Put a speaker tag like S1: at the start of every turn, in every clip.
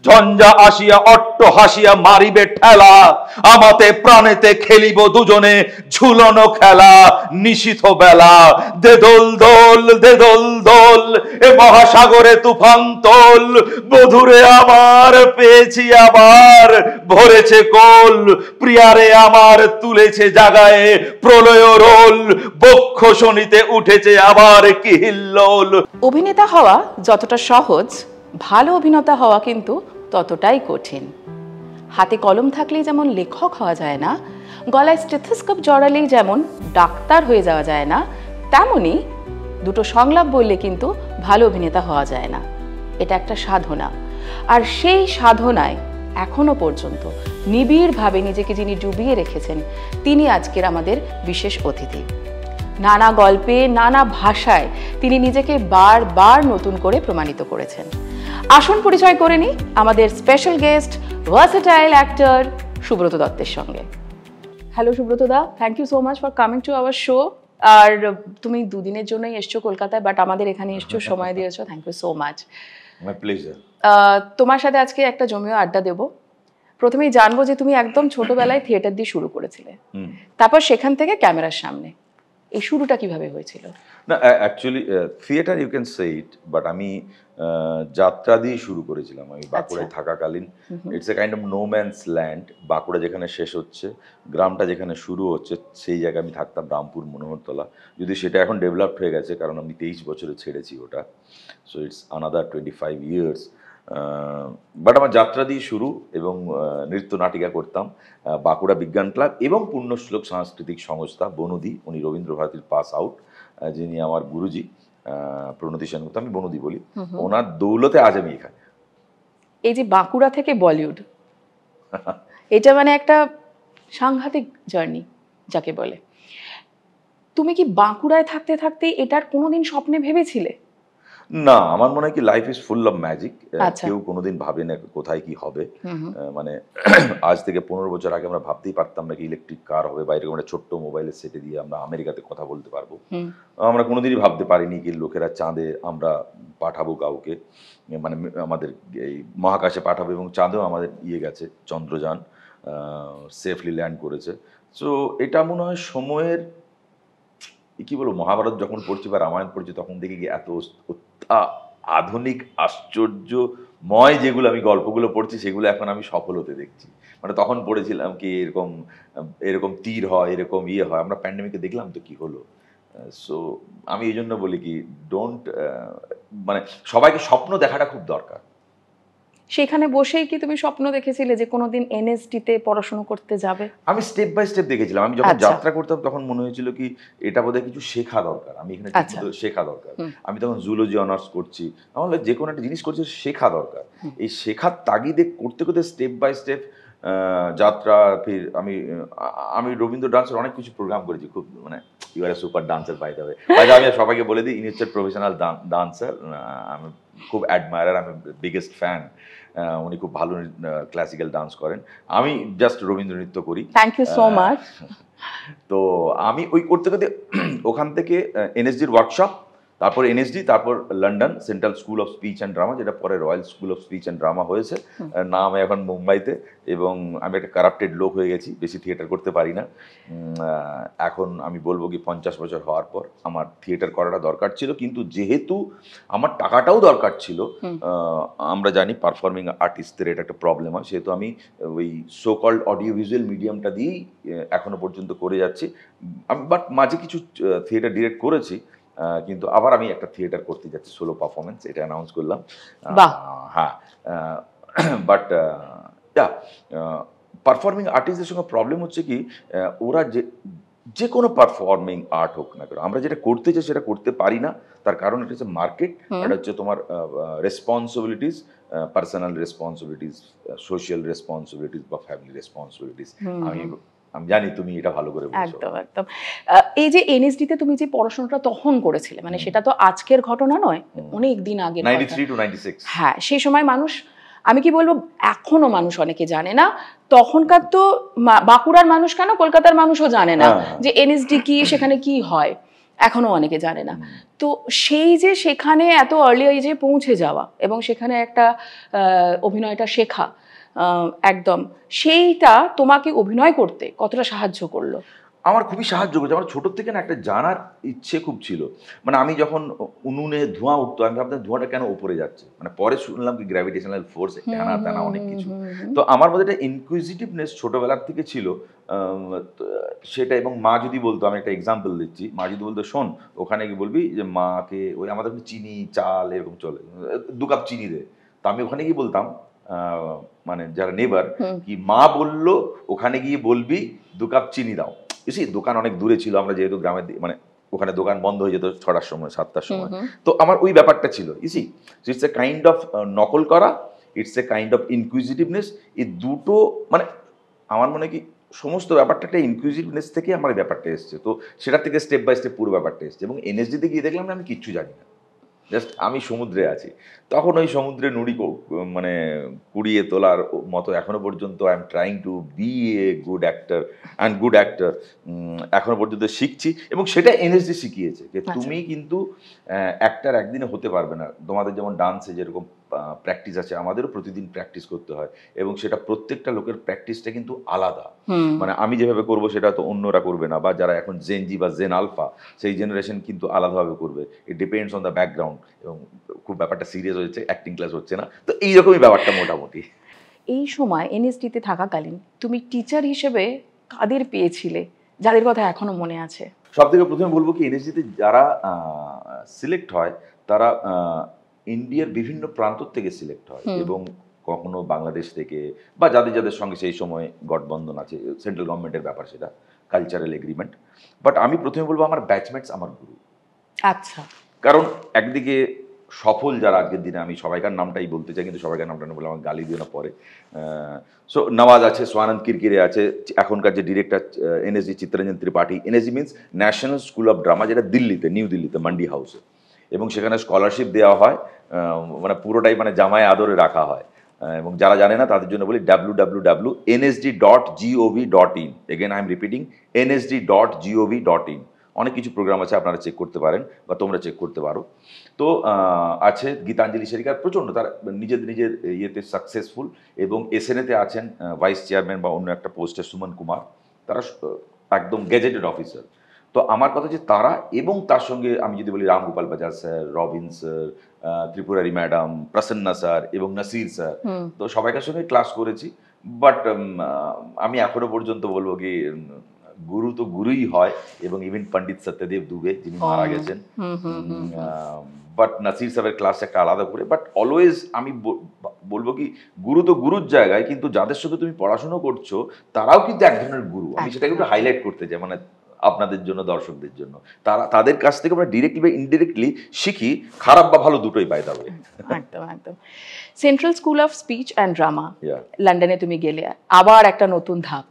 S1: ঝঞ্ঝা আসিয়া অট্ট হাসিয়া মারিবে ঠেলা, আমাতে প্রাণেতে খেলিব দুজনে ঝুলনো খেলা, নিশীথ বেলা দে দোল দোল দে দোল দোল, এ মহাসাগরে তুফান তোল, বধুরে আমার পেয়েছি আবার ভরেছে কোল, প্রিয়ারে আমার তুলেছে জাগায়ে প্রলয় রোল, বক্ষ শনিতে উঠেছে আবার কি হিল্লোল।
S2: অভিনেতা হওয়া যতটা সহজ, ভালো অভিনেতা হওয়া কিন্তু ততটাই কঠিন। হাতে কলম থাকলেই যেমন লেখক হওয়া যায় না, গলায় স্টেথোস্কোপ জড়ালেই যেমন ডাক্তার হয়ে যাওয়া যায় না, তেমনি দুটো সংলাপ বললে কিন্তু ভালো অভিনেতা হওয়া যায় না। এটা একটা সাধনা, আর সেই সাধনায় এখনো পর্যন্ত নিবিড়ভাবে নিজেকে যিনি ডুবিয়ে রেখেছেন, তিনি আজকের আমাদের বিশেষ অতিথি। নানা গল্পে, নানা ভাষায় তিনি নিজেকে বারবার নতুন করে প্রমাণিত করেছেন। আসুন পরিচয় করে নিই আমাদের special guest, versatile actor Subrata দত্তের সঙ্গে। Hello Subrata da, thank you so much for coming to our show. আর তুমি দুদিনের জন্যই এসছো কলকাতায়, বাট আমাদের এখানে এসছো, সময় দিয়েছো, thank you so much.
S1: My pleasure.
S2: তোমার সাথে আজকে একটা জমিও আড্ডা দেবো। প্রথমেই জানবো যে তুমি একদম ছোটবেলায় থিয়েটার দিয়ে শুরু করেছিলে, তারপর সেখান থেকে ক্যামেরার সামনে, এই শুরুটা কিভাবে হয়েছিল?
S1: না, actually theatre you can say it, but আমি যাত্রা দিয়ে শুরু করেছিলাম। আমি বাঁকুড়ায় থাকাকালীন, it's a kind of no man's land. Bankura যেখানে শেষ হচ্ছে, গ্রামটা যেখানে শুরু হচ্ছে, সেই জায়গায় আমি থাকতাম, রামপুর মনোহরতলা। যদি সেটা এখন ডেভেলপড হয়ে গেছে, কারণ আমি 23 বছরে ছেড়েছি ওটা, so it's another 25 years. But আমার যাত্রা দিয়ে শুরু, এবং নৃত্য নাটিকা করতাম বাঁকুড়া বিজ্ঞান ক্লাব এবং পুণ্যশ্লোক সাংস্কৃতিক সংস্থা বনদী, উনি রবীন্দ্রভারতীর পাস আউট, যিনি আমার গুরুজি প্রণতি সেনগুপ্ত, আমি বনদী বলি, ওনার দৌলতে আজ আমি এখানে।
S2: এই যে বাঁকুড়া থেকে বলিউড, এটা মানে একটা সাংঘাতিক জার্নি যাকে বলে। তুমি কি বাঁকুড়ায় থাকতে থাকতে এটার কোনোদিন স্বপ্নে ভেবেছিলে?
S1: না, আমার মনে হয় কি life is full of magic. কেউ কোনোদিন ভাবে না কোথায় কি হবে। মানে আজ থেকে 15 বছর আগে আমরা ভাবতেই পারতাম না কি ইলেকট্রিক কার হবে, বা এরকম একটা ছোট্ট মোবাইলের সেটে দিয়ে আমরা আমেরিকাতে কথা বলতে পারবো। আমরা কোনোদিনই ভাবতে পারিনি কি লোকেরা চাঁদে আমরা পাঠাবো কাউকে, মানে আমাদের এই মহাকাশে পাঠাবো, এবং চাঁদেও আমাদের গেছে, চন্দ্রযান সেফলি ল্যান্ড করেছে। সো এটা মনে হয় সময়ের, কি বলবো, মহাভারত যখন পড়ছি বা রামায়ণ পড়ছি, তখন দেখি কি এত আধুনিক আশ্চর্যময় যেগুলো আমি গল্পগুলো পড়ছি, সেগুলো এখন আমি সফল হতে দেখছি। মানে তখন পড়েছিলাম কি এরকম এরকম তীর হয়, এরকম হয়, আমরা প্যান্ডেমিকে দেখলাম তো কি হলো। সো আমি এই জন্য বলি কি ডোন্ট, মানে সবাইকে স্বপ্ন দেখাটা খুব দরকার।
S2: সেখানে বসেই কি তুমি স্বপ্ন দেখেছিলে যে কোনোদিন এনএসডিতে পড়াশোনা করতে যাবে?
S1: আমি স্টেপ বাই স্টেপ দেখেছিলাম। আমি যখন যাত্রা করতাম তখন মনে হয়েছিল কি এটা বোধহয় কিছু শেখা দরকার, আমি এখানে শেখা দরকার। আমি তখন জুলজি অনার্স করছি, আমার যে কোনো একটা জিনিস করছি শেখা দরকার। এই শেখার তাগিদে করতে করতে স্টেপ বাই স্টেপ যাত্রা, ফির আমি রবীন্দ্র ডান্সের অনেক কিছু প্রোগ্রাম করেছি, খুব মানে you are a super dancer by the way. আমি সবাইকে বলে দিই, ইনি হচ্ছে প্রফেশনাল ডান্সার, আমি খুব অ্যাডমায়ারার, আমি বিগেস্ট ফ্যান। উনি খুব ভালো ক্লাসিক্যাল ডান্স করেন, আমি জাস্ট রবীন্দ্র নৃত্য করি।
S2: Thank you so much.
S1: তো আমি ওই করতে করতে ওখান থেকে এনএসডির ওয়ার্কশপ, তারপর এনএসডি, তারপর London Central School of Speech and Drama, যেটা পরে Royal School of Speech and Drama হয়েছে, নাম এখন মুম্বাইতে। এবং আমি একটা কারাপ্টেড লোক হয়ে গেছি, বেশি থিয়েটার করতে পারি না। এখন আমি বলবো কি 50 বছর হওয়ার পর আমার থিয়েটার করাটা দরকার ছিল, কিন্তু যেহেতু আমার টাকাটাও দরকার ছিল, আমরা জানি পারফর্মিং আর্টিস্টদের এটা একটা প্রবলেম হয়, সেহেতু আমি ওই সো কল্ড অডিও ভিজুয়াল মিডিয়ামটা দিয়েই এখনো পর্যন্ত করে যাচ্ছি। আমি বাট মাঝে কিছু থিয়েটার ডিরেক্ট করেছি, কিন্তু আবার আমি একটা থিয়েটার করতে যাচ্ছি, সোলো পারফরমেন্স, এটা অ্যানাউন্স করলাম। হ্যাঁ, বাট পারফর্মিং আর্টিস্টদের সঙ্গে প্রবলেম হচ্ছে কি, ওরা যে কোনো পারফর্মিং আর্ট হোক না কেন, আমরা যেটা করতে চাই সেটা করতে পারি না। তার কারণ এটা হচ্ছে মার্কেট, এটা হচ্ছে তোমার responsibilities, personal responsibilities, social responsibilities বা ফ্যামিলি রেসপন্সিবিলিটিস। আমি জানি তুমি এটা ভালো করে বুঝছো।
S2: একদম একদম। এই যে এনএসডিতে তুমি যে পড়াশোনাটা তখন করেছিলে, মানে সেটা তো আজকের ঘটনা নয়, অনেক দিন আগে,
S1: 93 to 96।
S2: হ্যাঁ, সেই সময় মানুষ, আমি কি বলবো, এখনো মানুষ অনেকে জানে না। তখনকার তো বাঁকুড়ার মানুষ কেন, কলকাতার মানুষও জানে না যে এনএসডি কি, সেখানে কি হয়। এখনো অনেকে জানে না। তো সেই যে সেখানে এত আর্লি এজে পৌঁছে যাওয়া এবং সেখানে একটা অভিনয়টা শেখা, একদম সেইটা তোমাকে অভিনয় করতে কতটা সাহায্য করলো?
S1: আমার খুবই সাহায্য করেছে। আমার ছোট থেকে না একটা জানার ইচ্ছে খুব ছিল। মানে আমি যখন উনুনে ধোঁয়া উঠতো, আমি ভাবতাম ধোঁয়াটা কেন উপরে যাচ্ছে? মানে পরে শুনলাম কি গ্র্যাভিটেশনাল ফোর্স, হ্যানা-ত্যানা অনেক কিছু। তো আমার মধ্যে একটা ইনকুইজিটিভনেস ছোটবেলার থেকে ছিল। আম তো সেটা, এবং মা যদি বলতো, আমি একটা এক্সাম্পল দিচ্ছি। মা যদি বলতো, "শোন, ওখানে গিয়ে বলবি যে মাকে ওই আমাদের ওখানে চিনি, চাল এরকম চলে। ২ কাপ চিনি দে।" তো আমি ওখানে গিয়ে বলতাম, আ মানে যারা নেইবার, কি মা বলল ওখানে গিয়ে বলবি ২ কাপ চিনি দাও। দোকান অনেক দূরে ছিল, আমরা যেহেতু গ্রামের মানে ওখানে দোকান বন্ধ হয়ে যেত ৬টার সময়, ৭টার সময়। তো আমার ওই ব্যাপারটা ছিল। ইটস এ কাইন্ড অফ নকল করা, ইটস এ কাইন্ড অফ ইনকুইজিটিভনেস। এই দুটো মানে আমার মনে হয় কি সমস্ত ব্যাপারটা একটা ইনকুইজিটিভনেস থেকে আমার এই ব্যাপারটা এসছে। তো সেটা থেকে স্টেপ বাই স্টেপ পুরো ব্যাপারটা এসছে, এবং এনএসডিতে গিয়ে দেখলাম না আমি কিচ্ছু জানি না। জাস্ট আমি সমুদ্রে আছি। তখন ওই সমুদ্রে নুড়ি মানে কুড়িয়ে তোলার মতো এখনো পর্যন্ত I am trying to be a good actor and good actor এখনো পর্যন্ত শিখছি, এবং সেটা এনএসডি শিখিয়েছে যে তুমি কিন্তু অ্যাক্টর একদিনে হতে পারবে না। তোমাদের যেমন ডান্সে যেরকম প্র্যাকটিস আছে, আমাদেরও প্রতিদিন প্র্যাকটিস করতে হয়, এবং সেটা প্রত্যেকটা লোকের প্র্যাকটিসটা কিন্তু আলাদা। মানে আমি যেভাবে করবো সেটা তো অন্যরা করবে না, বা যারা এখন জেন জি বা জেন আলফা সেই জেনারেশন কিন্তু আলাদাভাবে করবে। It depends on the background, এবং খুব ব্যাপারটা সিরিয়াস হচ্ছে, অ্যাক্টিং ক্লাস হচ্ছে না। তো এইরকমই ব্যাপারটা মোটামুটি।
S2: এই সময় এনএসডিতে থাকাকালীন তুমি টিচার হিসেবে কাদের পেয়েছিলে যাদের কথা এখনো মনে আছে?
S1: সবথেকে প্রথমে বলবো কি, এনএসডিতে যারা সিলেক্ট হয় তারা ইন্ডিয়ার বিভিন্ন প্রান্ত থেকে সিলেক্ট হয়, এবং কখনো বাংলাদেশ থেকে, বা যাদের যাদের সঙ্গে সেই সময় গঠবন্ধন আছে, সেন্ট্রাল গভর্নমেন্টের ব্যাপার, সেটা কালচারাল এগ্রিমেন্ট। বাট আমি প্রথমে বলবো আমার ব্যাচমেটস আমার গুরু।
S2: আচ্ছা।
S1: কারণ একদিকে সফল যারা আজকের দিনে, আমি সবাইকার নামটাই বলতে চাই, কিন্তু সবাইকার নামটা না বলে আমার গালি দিও না পরে। সো নওয়াজ আছে, সোয়ানন্দ কিরকিরে আছে, এখনকার যে director NSG Chittaranjan Tripathi. NSG means national school of drama, যেটা দিল্লিতে, নিউ দিল্লিতে মান্ডি হাউসে, এবং সেখানে স্কলারশিপ দেওয়া হয়, মানে পুরোটাই মানে জামায় আদরে রাখা হয়। এবং যারা জানে না তাদের জন্য বলি www.nsd.gov.in, again I am repeating, nsd.gov.in। অনেক কিছু প্রোগ্রাম আছে, আপনারা চেক করতে পারেন, বা তোমরা চেক করতে পারো। তো আছে গীতাঞ্জলি সেরিকার, প্রচণ্ড তার নিজের ইয়েতে সাকসেসফুল, এবং এসএনএতে আছেন ভাইস চেয়ারম্যান বা অন্য একটা পোস্টে সুমন কুমার, তারা একদম গেজেটেড অফিসার। তো আমার কথা যে তারা, এবং তার সঙ্গে আমি যদি বলি Ramgopal Bajaj sir, Robin sir, Tripurari madam, Prasanna sir এবং নাসির স্যার, তো সবাইকার সঙ্গে ক্লাস করেছি। বাট আমি এখনো পর্যন্ত বলবো কি গুরু তো গুরুই হয়, এবং ইভেন পণ্ডিত সত্যদেব দুবে যিনি মারা গেছেন, বাট নাসির সাহেবের ক্লাস একটা আলাদা করে। বাট অলওয়েজ আমি বলবো কি গুরু তো গুরুর জায়গায়, কিন্তু যাদের সঙ্গে তুমি পড়াশুনো করছো তারাও কিন্তু এক ধরনের গুরু। আমি সেটাকে একটু হাইলাইট করতে চাই, মানে আপনাদের জন্য, দর্শকদের জন্য। তাদের কাছ থেকে আমরা ডিরেক্টলি বা ইনডিরেক্টলি শিখি, খারাপ বা ভালো দুটোই পাই তবে।
S2: একদম একদম। Central School of Speech and drama, লন্ডনে তুমি গেলে, আবার একটা নতুন ধাপ,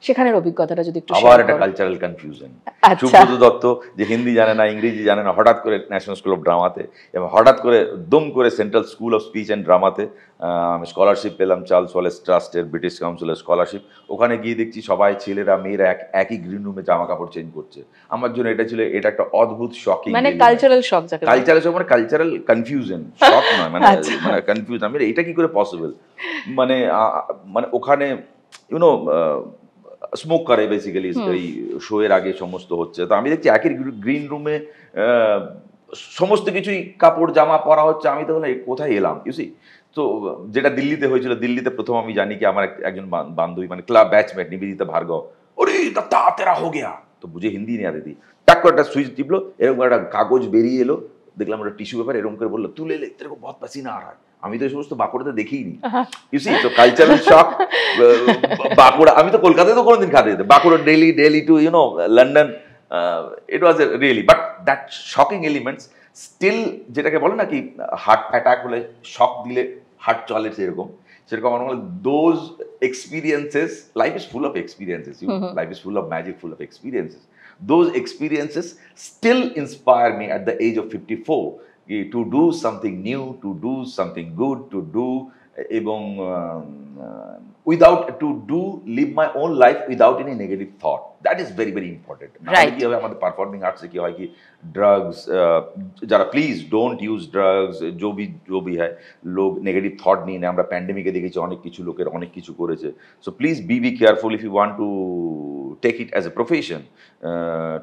S2: সেখানের অভিজ্ঞতাটা যদি একটু
S1: আবার একটা কালচারাল কনফিউশন। সুব্রত দত্ত যে হিন্দি জানে না, ইংরেজি জানে না, হঠাৎ করে ন্যাশনাল স্কুল অফ ড্রামাতে, এবং হঠাৎ করে দম করে Central School of Speech and ড্রামাতে আমি স্কলারশিপ পেলাম, চার্লস ওয়ালেস ট্রাস্টের, ব্রিটিশ কাউন্সিলের স্কলারশিপ। ওখানে গিয়ে দেখছি সবাই ছেলেরা মেয়েরা একই গ্রিন রুমে জামা কাপড় চেঞ্জ করছে। আমার জন্য এটা একটা অদ্ভুত শকিং,
S2: মানে কালচারাল শক,
S1: কালচারাল শক, মানে কালচারাল কনফিউশন, শক নয়, মানে মানে কনফিউজ, আমি এটা কি করে পসিবল। মানে মানে ওখানে ইউনো স্মোক করে বেসিক্যালি, এই শো এর আগে সমস্ত হচ্ছে। তো আমি দেখছি একই গ্রিন রুমে সমস্ত কিছুই কাপড় জামা পরা হচ্ছে। আমি তো কোথায় এলাম, ইউসি। তো যেটা দিল্লিতে হয়েছিল, দিল্লিতে প্রথম আমি জানি কি আমার একজন বান্ধবী, মানে ক্লাব ব্যাচমেট নিবেদিতা ভার্গব, ওরে দাদা তেরা হো গিয়া, তো বুঝে হিন্দি নেই আদি, টাক করে একটা সুইচ টিপলো, এরকম একটা কাগজ বেরিয়ে এলো, দেখলাম একটা টিস্যু পেপার, এরকম করে বললো তুলে লে, তেরে কো বহুত পাসিনা আ রা হ্যায়। আমি তো এই সমস্ত বাঁকুড়াতে দেখিনি, ইউসি। তো কালচারাল শক, বাঁকুড়া, আমি তো কলকাতায় তো কোনোদিন খাতে যেতে, Bankura, Delhi to London, it was really, but that shocking elements still, যেটাকে বলে না কি হার্ট অ্যাটাক হলে শক দিলে হার্ট চলে, সেরকম আমার মনে হয় those experiences, life is full of experiences, life is full of magic, full of experiences. Those experiences still inspire me at the age of 54 to do something new, to do something good, to do, এবং without to live my own life without any negative thought. That is very very important.
S2: Right.
S1: কি হবে আমাদের performing আর্টসে কি হয় কি drugs, যারা please don't use drugs, जो भी है লোক নেগেটিভ থট নিয়ে নেয়। আমরা প্যান্ডেমিকে দেখেছি অনেক কিছু লোকের অনেক কিছু করেছে। So please be careful if you want to take it as a profession,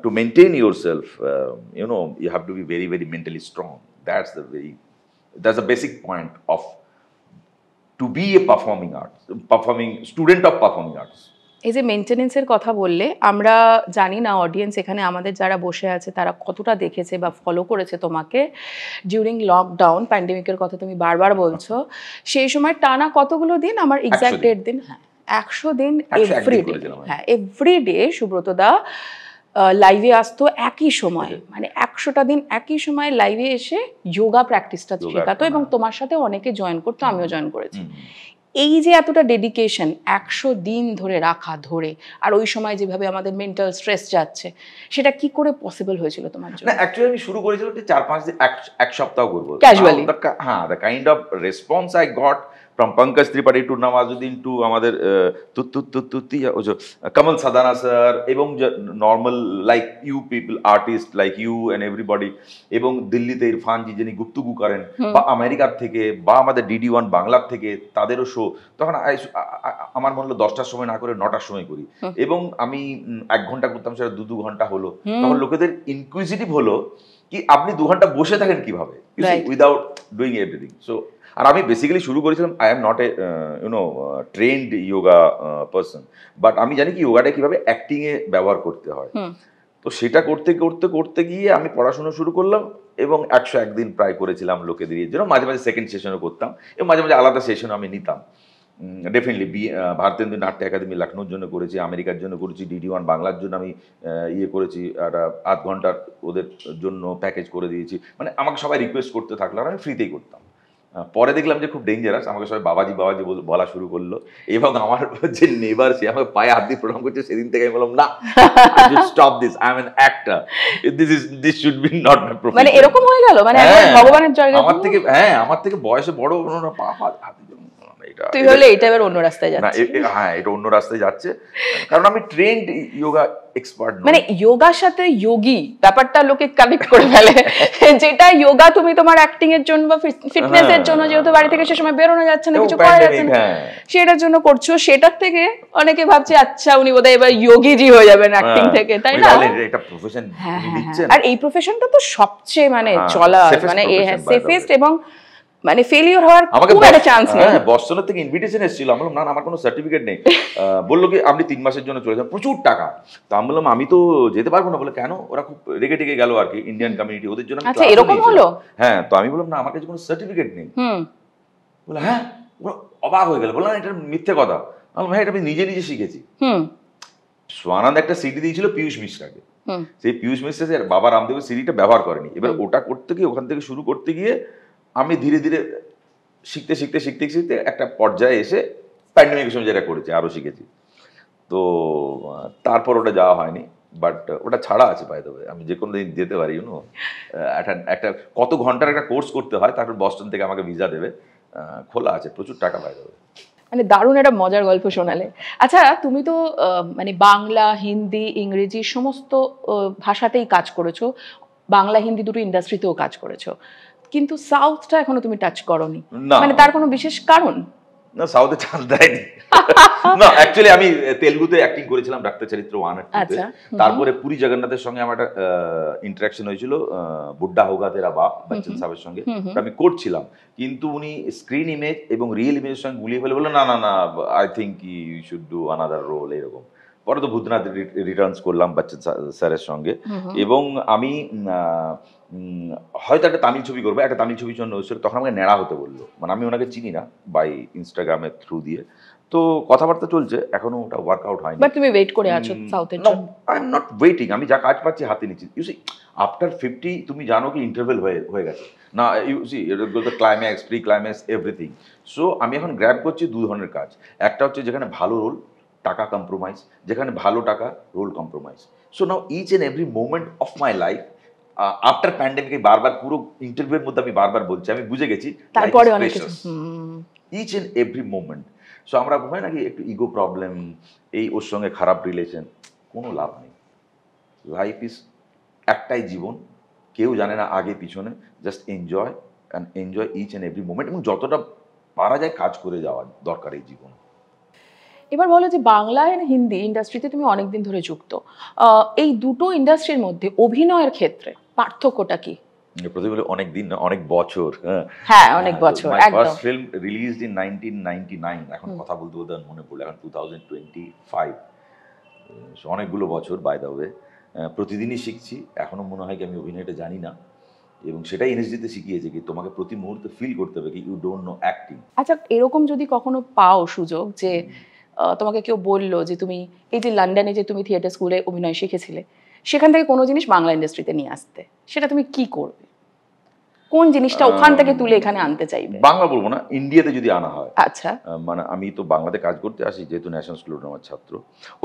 S1: to maintain yourself, you have to be very very mentally strong. That's the basic point of to be a performing student of performing arts.
S2: এই যে মেনটেনেন্সের কথা বললে, আমরা জানি না audience এখানে আমাদের যারা বসে আছে তারা কতটা দেখেছে বা ফলো করেছে তোমাকে ডিউরিং লকডাউন, প্যান্ডেমিকের কথা তুমি বারবার বলছো, সেই সময় টানা কতগুলো দিন, আমার এক্সাক্ট ডেট দিন, হ্যাঁ 100 দিন এভরিডে, হ্যাঁ এভরিডে সুব্রত দা লাইভে আসতো একই সময়, মানে 100টা দিন একই সময় লাইভে এসে যোগা প্র্যাকটিসটা শেখাতো এবং তোমার সাথে অনেকে জয়েন করতো, আমিও জয়েন করেছি। এই যে এতটা ডেডিকেশন 100 দিন ধরে রাখা ধরে, আর ওই সময় যেভাবে আমাদের মেন্টাল স্ট্রেস যাচ্ছে, সেটা কি করে পসিবল হয়েছিল তোমার জন্য?
S1: না অ্যাকচুয়ালি আমি শুরু করেছিলাম যে 4-5 দিন, এক সপ্তাহ করব
S2: ক্যাজুয়ালি।
S1: হ্যাঁ, the kind of response I got from Pankaj Tripathi to Nawazuddin to আমাদের Kamal Sadana sir এবং normal like you people artist like you and everybody, এবং দিল্লিতে ইরফান জি যিনি গুপ্তগু করেন, বা আমেরিকার থেকে বা আমাদের DD1 বাংলার থেকে তাদেরও শো, তখন আমার মনে হলো 10টার সময় না করে 9টার সময় করি, এবং আমি 1 ঘন্টা করতাম, সেটা 2 ঘন্টা হলো। তখন লোকেদের ইনকুইজিটিভ হলো কি আপনি 2 ঘন্টা বসে থাকেন কিভাবে উইদাউট ডুইং এভরিথিং। সো আর আমি বেসিক্যালি শুরু করেছিলাম, I am not a trend yoga person, but আমি জানি কি যোগাটা কিভাবে অ্যাক্টিং এ ব্যবহার করতে হয়। তো সেটা করতে করতে করতে গিয়ে আমি পড়াশোনা শুরু করলাম, এবং 101 দিন প্রায় করেছিলাম লোকেদের জন্য। মাঝে মাঝে সেকেন্ড সেশনও করতাম, এবং মাঝে মাঝে আলাদা সেশন আমি নিতাম। ডেফিনেটলি ভারতেন্দু নাট্য একাডেমি লখনৌর জন্য করেছি, আমেরিকার জন্য করেছি, DD1 বাংলার জন্য আমি করেছি, একটা 8 ঘন্টার ওদের জন্য প্যাকেজ করে দিয়েছি। মানে আমাকে সবাই রিকোয়েস্ট করতে থাকলো, আর আমি ফ্রিতেই করতাম। পরে দেখলাম যে খুব ডেঞ্জারাস, আমাকে সবাই বাবাজি বাবাজি বলা শুরু করলো, এবং আমার যে নেবার সে আমাকে পায়ে হাত দিয়ে প্রণাম করছে। সেদিন থেকে আমি বললাম না, stop this, I am an actor, this should be not my profession.
S2: মানে এরকম হয়ে গেল, মানে ভগবানের জায়গা
S1: আমার থেকে বয়সে বড় ওনারা পা
S2: তুই হলে এটা এবার অন্য রাস্তায় যাচ্ছে।
S1: হ্যাঁ, এটা অন্য রাস্তায় যাচ্ছে, কারণ আমি ট্রেন্ড যোগা এক্সপার্ট।
S2: মানে যোগার সাথে যোগী ব্যাপারটা লোকে কানেক্ট করে ফেলে, যেটা যোগা তুমি তোমার অ্যাক্টিং এর জন্য বা ফিটনেস এর জন্য, যেহেতু বাড়ি থেকে সে সময় বেরোনো যাচ্ছে না, কিছু করা যাচ্ছে না, সেটার জন্য করছো। সেটার থেকে অনেকে ভাবছে আচ্ছা উনি বোধহয় এবার যোগীজি হয়ে যাবেন অ্যাক্টিং থেকে, তাই না?
S1: এটা প্রফেশন।
S2: আর এই প্রফেশনটা তো সবচেয়ে মানে চলা, মানে সেফেস্ট, এবং মানে ফেলিওর হওয়ার খুব একটা চান্স নেই।
S1: হ্যাঁ, বস্টনের থেকে ইনভিটেশন এসেছিল, আমি বললাম না আমার কোনো সার্টিফিকেট নেই। বললো কি আপনি 3 মাসের জন্য চলে যান, প্রচুর টাকা। তো আমি বললাম আমি তো যেতে পারবো না। বলে কেন? ওরা খুব রেগে টেগে গেল আর কি, ইন্ডিয়ান কমিউনিটি, ওদের জন্য।
S2: আচ্ছা, এরকম হলো?
S1: হ্যাঁ, তো আমি বললাম না আমার কাছে কোনো সার্টিফিকেট নেই। বলে হ্যাঁ, ওরা অবাক হয়ে গেল, বললাম এটা মিথ্যে কথা। আমি বললাম হ্যাঁ, এটা আমি নিজে নিজে শিখেছি। সোয়ানন্দ একটা সিডি দিয়েছিল পিয়ুষ মিশ্রাকে, সেই পিয়ুষ মিশ্রা বাবা রামদেবের সিডিটা ব্যবহার করেনি। এবার ওটা করতে গিয়ে, ওখান থেকে শুরু করতে গিয়ে আমি ধীরে ধীরে শিখতে শিখতে শিখতে শিখতে একটা পর্যায়ে এসে প্যান্ডেমিকের সময় যেটা করেছি আরও শিখেছি। তো তারপর ওটা যাওয়া হয়নি, বাট ওটা ছাড়া আছে বাই দ্য ওয়ে, আমি যে কোনো দিন যেতে পারি। একটা কত ঘন্টার একটা কোর্স করতে হয়, তারপর বস্টন থেকে আমাকে ভিসা দেবে, খোলা আছে, প্রচুর টাকা বাই দ্য ওয়ে।
S2: মানে দারুণ একটা মজার গল্প শোনালে। আচ্ছা, তুমি তো মানে বাংলা, হিন্দি, ইংরেজি সমস্ত ভাষাতেই কাজ করেছো, বাংলা হিন্দি দুটো ইন্ডাস্ট্রিতেও কাজ করেছো, কিন্তু সাউথটা এখনো তুমি টাচ করোনি। মানে তার কোনো বিশেষ কারণ?
S1: না, সাউথে চান্স দেয়নি। না, অ্যাকচুয়ালি আমি তেলুগুতে অ্যাক্টিং করেছিলাম ডাক্তার চরিত্র 1 আর 2 তে। তারপরে পুরী জগন্নাথের সঙ্গে আমার একটা ইন্টারাকশন হয়েছিল, বুড্ডা হোগা তেরা বাপ বচ্চন সাহেবের সঙ্গে, আমি করছিলাম। কিন্তু উনি স্ক্রিন ইমেজ এবং রিয়েল ইমেজের সঙ্গে গুলিয়ে ফেলে বললেন না না না, I think you should do another role, এরকম। পরে তো ভূতনাথ রিটার্নস করলাম বচ্চন স্যারের সঙ্গে, এবং আমি হয়তো একটা তামিল ছবি করবো, একটা তামিল ছবির জন্য তখন আমাকে নেড়া হতে বললো। মানে আমি ওনাকে চিনি না, বাই ইনস্টাগ্রামের থ্রু দিয়ে, তো কথাবার্তা চলছে, এখনো ওটা ওয়ার্কআউট হয়নি।
S2: বাট তুমি ওয়েট করে আছো সাউথের জন্য?
S1: আই এম নট ওয়েটিং, আমি যা কাজ পাচ্ছি হাতে নিচ্ছি। ইউ সি আফটার 50 তুমি জানো কি ইন্টারভেল হয়ে গেছে না, you see climax, pre climax, everything. So আমি এখন গ্র্যাব করছি 2 ধরনের কাজ। একটা হচ্ছে যেখানে ভালো রোল, টাকা কম্প্রোমাইজ, যেখানে ভালো টাকা, role compromise. So now each and every moment of my life after প্যান্ডেমিকে, বারবার পুরো ইন্টারভিউর মধ্যে আমি বারবার বলছি, আমি বুঝে গেছি
S2: তারপরে অনেক কিছু,
S1: each and every moment. So আমরা হয় নাকি একটু ইগো প্রবলেম, এই ওর সঙ্গে খারাপ রিলেশন, কোনো লাভ নেই। লাইফ ইজ একটাই জীবন, কেউ জানে না আগে পিছনে, just enjoy and enjoy each and every moment, এবং যতটা পারা যায় কাজ করে যাওয়া দরকার এই জীবন।
S2: এবার বলো যে বাংলা আর হিন্দি ইন্ডাস্ট্রিতে তুমি অনেকদিন ধরে যুক্ত, এই দুটো ইন্ডাস্ট্রির মধ্যে অভিনয়ের ক্ষেত্রে পার্থক্যটা কি?
S1: প্রতি বলে অনেক দিন না, অনেক বছর।
S2: হ্যাঁ, অনেক বছর,
S1: মাই
S2: একদম।
S1: ফার্স্ট ফিল্ম রিলিজড ইন 1999, এখন কথা বলতে বলতে মনে পড়লো, এখন 2025, অনেকগুলো বছর। বাই দ্য ওয়ে, প্রতিদিনই শিখছি, এখনো মনে হয় কি আমি অভিনয়টা জানি না, এবং সেটাই এনএসডিতে শিখিয়েছে কি তোমাকে প্রতি মুহূর্তে ফিল করতে হবে কি ইউ ডোন্ট নো অ্যাক্টিং।
S2: আচ্ছা, এরকম যদি কখনো পাও সুযোগ যে তোমাকে কেউ বললো যে তুমি এই যে লন্ডনে যে তুমি থিয়েটার স্কুলে অভিনয় শিখেছিলে, সেখান থেকে কোনো জিনিস বাংলা ইন্ডাস্ট্রিতে নিয়ে আসতে, সেটা তুমি কি করবে? কোন জিনিসটা ওখান থেকে তুলে এখানে আনতে চাইবে?
S1: বাংলা বলবো না, ইন্ডিয়াতে যদি আনা হয়।
S2: আচ্ছা,
S1: মানে আমি তো বাংলাতে কাজ করতে আসি, যেহেতু ন্যাশনাল স্কুল আমার ছাত্র,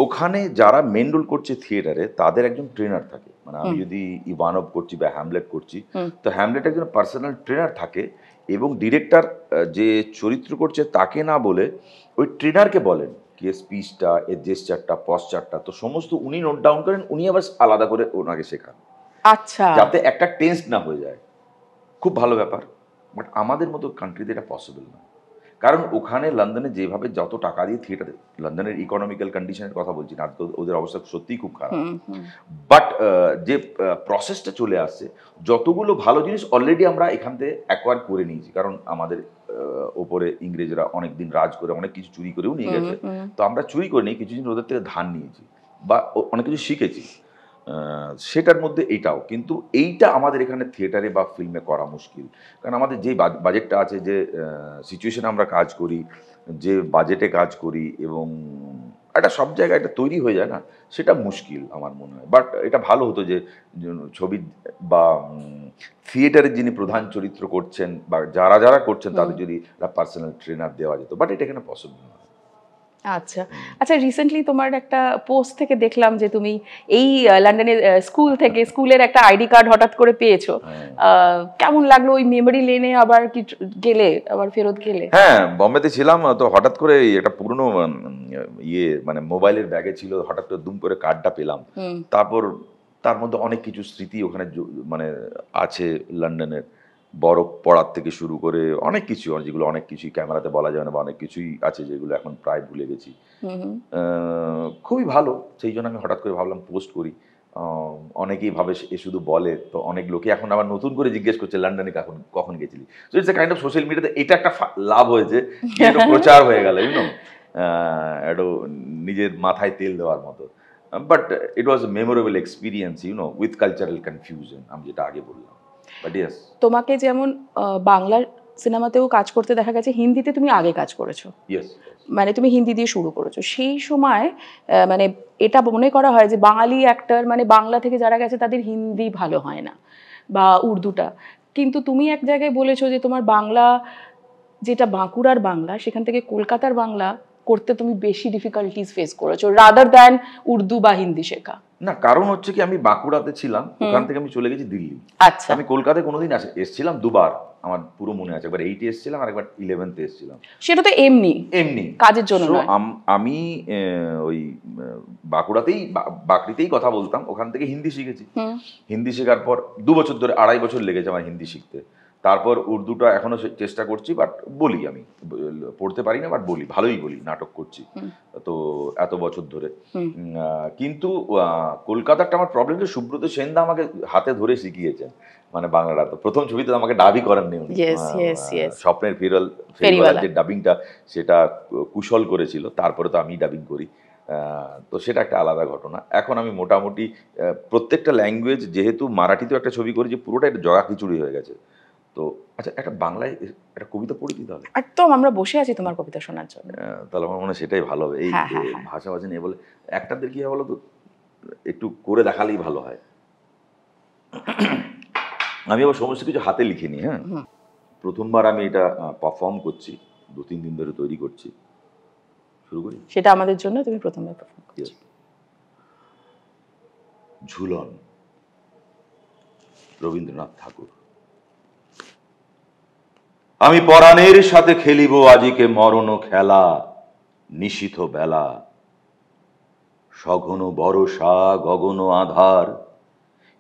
S1: ওখানে যারা মেন রোল করছে থিয়েটারে তাদের একজন ট্রেনার থাকে। মানে আমি যদি ইভানভ করছি বা হ্যামলেট করছি, তো হ্যামলেট একজন পার্সোনাল ট্রেনার থাকে, এবং ডিরেক্টর যে চরিত্র করছে তাকে না বলে ওই ট্রেনারকে বলেন কি স্পিচটা, এর জেস্চারটা, পশ্চারটা, তো সমস্ত উনি নোট ডাউন করেন, উনি আবার আলাদা করে ওনাকে শেখান,
S2: আচ্ছা,
S1: যাতে একটা টেন্স না হয়ে যায়। খুব ভালো ব্যাপার, বাট আমাদের মতো কান্ট্রিতে এটা পসিবল না। কারণ ওখানে লন্ডনে যেভাবে যত টাকা দিয়ে থিয়েটার, লন্ডনের ইকোনমিক্যাল কন্ডিশনের কথা বলছি না, তো ওদের অবস্থা সত্যিই খুব খারাপ, বাট যে প্রসেসটা চলে আসছে, যতগুলো ভালো জিনিস অলরেডি আমরা এখান থেকে অ্যাকোয়ার করে নিয়েছি, কারণ আমাদের ওপরে ইংরেজরা অনেক দিন রাজ করে অনেক কিছু চুরি করেও নিয়ে গেছে, তো আমরা চুরি করে নিই, কিছু জিনিস ওদের থেকে ধার নিয়েছি বা অনেক কিছু শিখেছি, সেটার মধ্যে এইটাও। কিন্তু এইটা আমাদের এখানে থিয়েটারে বা ফিল্মে করা মুশকিল, কারণ আমাদের যে বাজেটটা আছে, যে সিচুয়েশনে আমরা কাজ করি, যে বাজেটে কাজ করি, এবং একটা সব জায়গায় এটা তৈরি হয়ে যায় না, সেটা মুশকিল আমার মনে হয়। বাট এটা ভালো হতো যে ছবি বা থিয়েটারের যিনি প্রধান চরিত্র করছেন বা যারা যারা করছেন তাদের যদি একটা পার্সোনাল ট্রেনার দেওয়া যেত, বাট এটা এখানে পসিবল না।
S2: আচ্ছা আচ্ছা, রিসেন্টলি তোমার একটা পোস্ট থেকে দেখলাম যে তুমি এই লন্ডনের স্কুল থেকে, স্কুলের একটা আইডি কার্ড হঠাৎ করে পেয়েছো। কেমন লাগলো? ওই মেমোরি লেনে আবার কি গেলে, আবার ফেরত গেলে?
S1: হ্যাঁ, বম্বেতে ছিলাম, তো হঠাৎ করে একটা পুরনো মানে মোবাইলের ব্যাগে ছিল, হঠাৎ করে দুম করে কার্ডটা পেলাম। তারপর তার মধ্যে অনেক কিছু স্মৃতি ওখানে মানে আছে লন্ডনের, বরফ পড়ার থেকে শুরু করে অনেক কিছু, যেগুলো অনেক কিছুই ক্যামেরাতে বলা যায় না, বা অনেক কিছুই আছে যেগুলো এখন প্রায় ভুলে গেছি। খুবই ভালো, সেই জন্য আমি হঠাৎ করে ভাবলাম পোস্ট করি। অনেকেই ভাবে এ শুধু বলে, তো অনেক লোকে এখন আবার নতুন করে জিজ্ঞেস করছে লন্ডনে কখন কখন গেছিলি। So it's a kind of social মিডিয়াতে এটা একটা লাভ হয়েছে, একটু প্রচার হয়ে গেল, ইউনো, একটু নিজের মাথায় তেল দেওয়ার মতো। But it was a memorable experience, you know, with cultural confusion, আমি যেটা আগে বললাম। বাট ইয়েস,
S2: তোমাকে যেমন বাংলার সিনেমাতেও কাজ করতে দেখা গেছে, হিন্দিতে তুমি আগে কাজ করেছো।
S1: ইয়েস,
S2: মানে তুমি হিন্দি দিয়ে শুরু করেছো। সেই সময় মানে এটা মনে করা হয় যে বাঙালি অ্যাক্টর, মানে বাংলা থেকে যারা গেছে তাদের হিন্দি ভালো হয় না বা উর্দুটা, কিন্তু তুমি এক জায়গায় বলেছো যে তোমার বাংলা, যেটা বাঁকুড়ার বাংলা, সেখান থেকে কলকাতার বাংলা করতে তুমি বেশি ডিফিকাল্টিজ ফেস করেছো রাদার দ্যান উর্দু বা হিন্দি শেখা।
S1: না, কারণ হচ্ছে কি আমি বাঁকুড়াতে ছিলাম, ওখান থেকে আমি চলে গেছি দিল্লি।
S2: আচ্ছা,
S1: আমি কলকাতায় কোনোদিন এসেছিলাম দুবার, আমার পুরো মনে আছে, একবার 8 এসেছিলাম আর একবার 11তে এসেছিলাম।
S2: সেটা তো এমনি
S1: এমনি
S2: কাজের জন্য নয়।
S1: আমি ওই বাঁকুড়াতেই বাকরিতেই কথা বলতাম, ওখান থেকে হিন্দি শিখেছি। হিন্দি শেখার পর 2 বছর ধরে, 2.5 বছর লেগেছে আমার হিন্দি শিখতে। তারপর উর্দুটা এখনো চেষ্টা করছি, বাট বলি, আমি পড়তে পারি না, বাট বলি, ভালোই বলি, নাটক করছি তো এত বছর ধরে। কিন্তু কলকাতারটা আমার প্রবলেম যে সুব্রত সেনদা আমাকে হাতে ধরে শিখিয়েছেন, মানে বাংলাটা তো প্রথম ছবিতে আমাকে ডাবই করেন নি উনি, স্বপ্নের ফেরিওয়ালার যে ডাবিংটা সেটা কুশল করেছিল, তারপরে তো আমি ডাবিং করি, তো সেটা একটা আলাদা ঘটনা। এখন আমি মোটামুটি প্রত্যেকটা ল্যাঙ্গুয়েজ, যেহেতু মারাঠিতেও একটা ছবি করেছি, পুরোটা একটা জগা খিচুড়ি হয়ে গেছে। তো আচ্ছা, একটা বাংলায় একটা কবিতা পড়ি কি তাহলে?
S2: একদম, আমরা বসে আছি তোমার কবিতা শোনার জন্য।
S1: তাহলে আমার মনে হয় সেটাই ভালো হবে, এই ভাষা ভাষা নিয়ে বলে একটাদের কি হয় বলো তো, একটু করে দেখালেই ভালো হয়। আমি আবার সমস্ত কিছু হাতে লিখিনি। হ্যাঁ, প্রথমবার আমি এটা পারফর্ম করছি, 2-3 দিন ধরে তৈরি করছি। শুরু করি,
S2: সেটা আমাদের জন্য তুমি প্রথমবার পারফর্ম করছো।
S1: ঝুলন, রবীন্দ্রনাথ ঠাকুর। আমি পরাণের সাথে খেলিব আজিকে মরণ খেলা, নিশীথ বেলা, সঘন বরষা গগন আধার,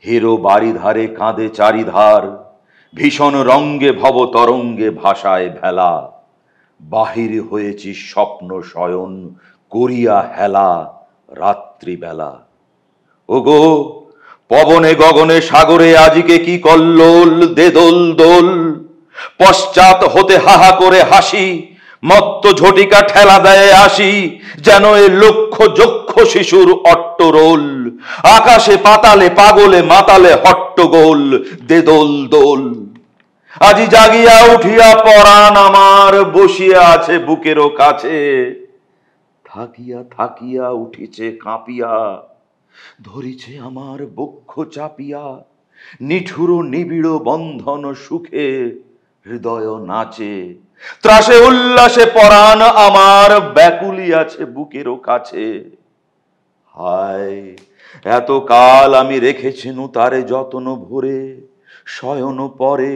S1: হেরো বাড়ি ধারে কাঁদে চারিধার, ভীষণ রঙ্গে ভব তরঙ্গে ভাষায় ভেলা, বাহির হয়েছি স্বপ্ন শয়ন করিয়া হেলা রাত্রিবেলা। ওগো পবনে গগনে সাগরে আজিকে কি কল্লোল, দে দোল দোল, পশ্চাৎ হতে হাহা করে হাসি, মত্ত ঝটিকা ঠেলা দেয় আসি, যেন এ লক্ষ যক্ষ শিশুর অট্টরোল, আকাশে পাতালে পাগলে মাতালে হট্টগোল, দে দোল দোল। আজি জাগিয়া উঠিয়া পরাণ আমার বসিয়া আছে বুকেরও কাছে, থাকিয়া থাকিয়া উঠিছে কাঁপিয়া, ধরিছে আমার বক্ষ চাপিয়া, নিঠুর নিবিড় বন্ধন সুখে হৃদয় নাচে, ত্রাসে উল্লাসে পরাণ আমার ব্যাকুলি আছে বুকেরও কাছে। হায় এত কাল আমি রেখেছিনু তারে যতন ভরে, শয়ন পরে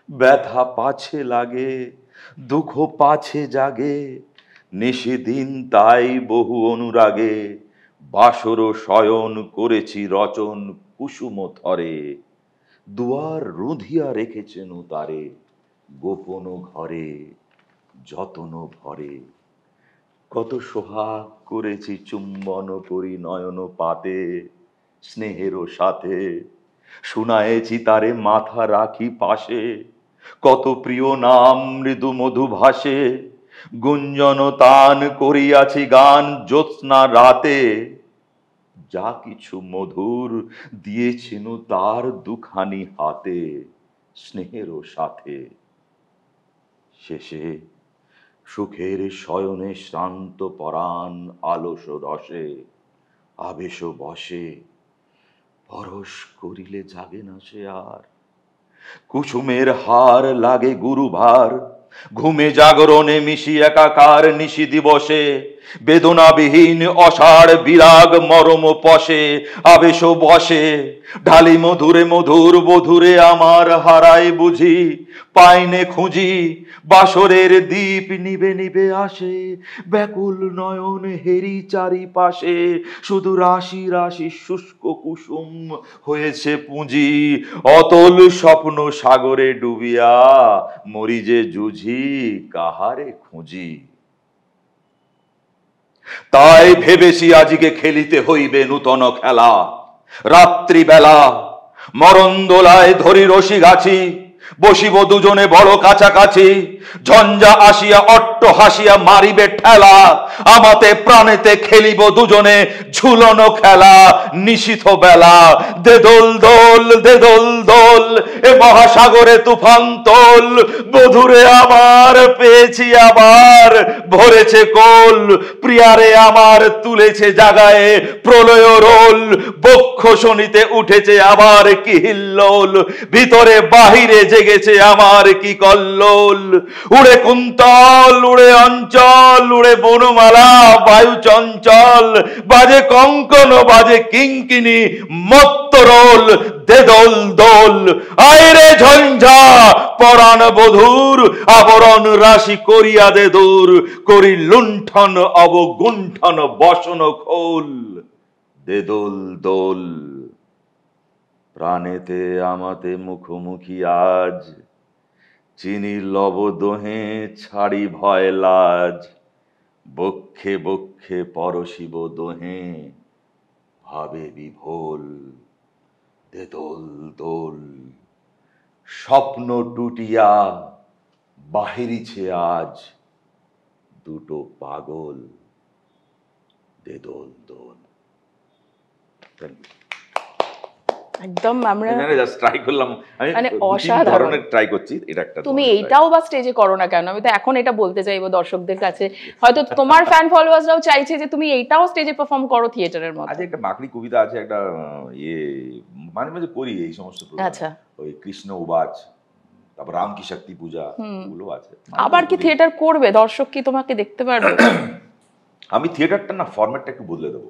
S1: ব্যথা পাছে লাগে, দুঃখ পাছে জাগে, নিশিদিন তাই বহু অনুরাগে, বাসর শয়ন করেছি রচন কুসুম থরে, দুয়ার রুধিয়া রেখেছেনু তারে গোপন ঘরে যতন ভরে। কত সোহাগ করেছি চুম্বন করি নয়ন পাতে, স্নেহেরও সাথে শুনায়েছি তারে মাথা রাখি পাশে, কত প্রিয় নাম মৃদু মধু ভাসে, গুঞ্জন তান করিয়াছি গান জ্যোৎস্না রাতে, যা কিছু মধুর দিয়েছিনু তার দুখানি হাতে স্নেহেরও সাথে। শেষে সুখের শয়নে শ্রান্ত পরাণ আলস রসে আবেশ বসে, পরশ করিলে জাগে না সে আর, কুসুমের হার লাগে গুরুভার, ঘুমে জাগরণে মিশি একাকার নিশি দিবসে, বেদনাবিহীন অসার বিরাগ মরম পশে আবেশ বসে, ঢালি মধুরে মধুর বধুরে আমার হারাই বুঝি, পাইনে খুঁজি বাসরের দীপ নিবে নিবে আসে, ব্যাকুল নয়ন হেরি চারিপাশে, শুধু রাশি রাশি শুষ্ক কুসুম হয়েছে পুঁজি, অতল স্বপ্ন সাগরে ডুবিয়া মরি যে জুঝি কাহারে খুঁজি। তাই ভেবেছি আজকে খেলিতে হইবে নূতন খেলা, রাত্রিবেলা মরন্দোলায় ধরি রশি গাছি, বসিব দুজনে বড় কাছাকাছি, ঝঞ্ঝা আসিয়া অট্ট হাসিয়া মারিবে ঠেলা, আমাতে প্রাণেতে খেলিব দুজনে ঝুলনো খেলা নিশীথ বেলা, দে দোল দোল দে দোল দোল, এ মহাসাগরে তুফান তোল, বধুরে আমার পেয়েছি আবার ভরেছে কোল, প্রিয়ারে আমার তুলেছে জাগায়ে প্রলয় রোল, বক্ষ শনিতে উঠেছে আবার কি হিল্লোল, ভিতরে বাহিরে জেগেছে আমার কি কল্লোল, উড়ে কুন্তল উড়ে অঞ্চল উড়ে বনমালা বায়ু চঞ্চল, বাজে কঙ্কন বাজে কিঙ্কিনি মত্তরোল, দে দোল দোল। আইরে ঝঞ্ঝা পরাণ বধুর, আবরণ রাশি করিয়া দে দূর, করি লুণ্ঠন অবগুণ্ঠন বসন খোল, দে দোল দোল। প্রাণেতে আমাতে মুখোমুখি আজ, চিনি লব দোহে ছাড়ি ভয় লাজ, বক্ষে বক্ষে পরশিব দোহে ভাবে বিভোল, দে দোল দোল। স্বপ্ন টুটিয়া বাহিরিছে আজ দুটো পাগল, দে দোল দোল।
S2: একদম আমরা
S1: জাস্ট ট্রাই করলাম,
S2: মানে অসাধারণ
S1: ট্রাই করছি। এটা একটা
S2: তুমি এইটাও বা স্টেজে করো না কেন? আমি তো এখন এটা বলতে চাইবো দর্শকদের কাছে, হয়তো তোমার ফ্যান ফলোয়ার্সরাও চাইছে যে তুমি এইটাও স্টেজে পারফর্ম করো থিয়েটারের মতো।
S1: আজ একটা মাকড়ি কবিতা আছে, একটা ইয়ে মাঝে মাঝে করি এই সমস্ত প্রোগ্রাম।
S2: আচ্ছা,
S1: ওই কৃষ্ণ উবাচ, তারপর রাম কি শক্তি পূজা, ওগুলো আছে।
S2: আবার কি থিয়েটার করবে? দর্শক কি তোমাকে দেখতে পারবে?
S1: আমি থিয়েটারটা না ফরম্যাটটা একটু বদলে দেবো।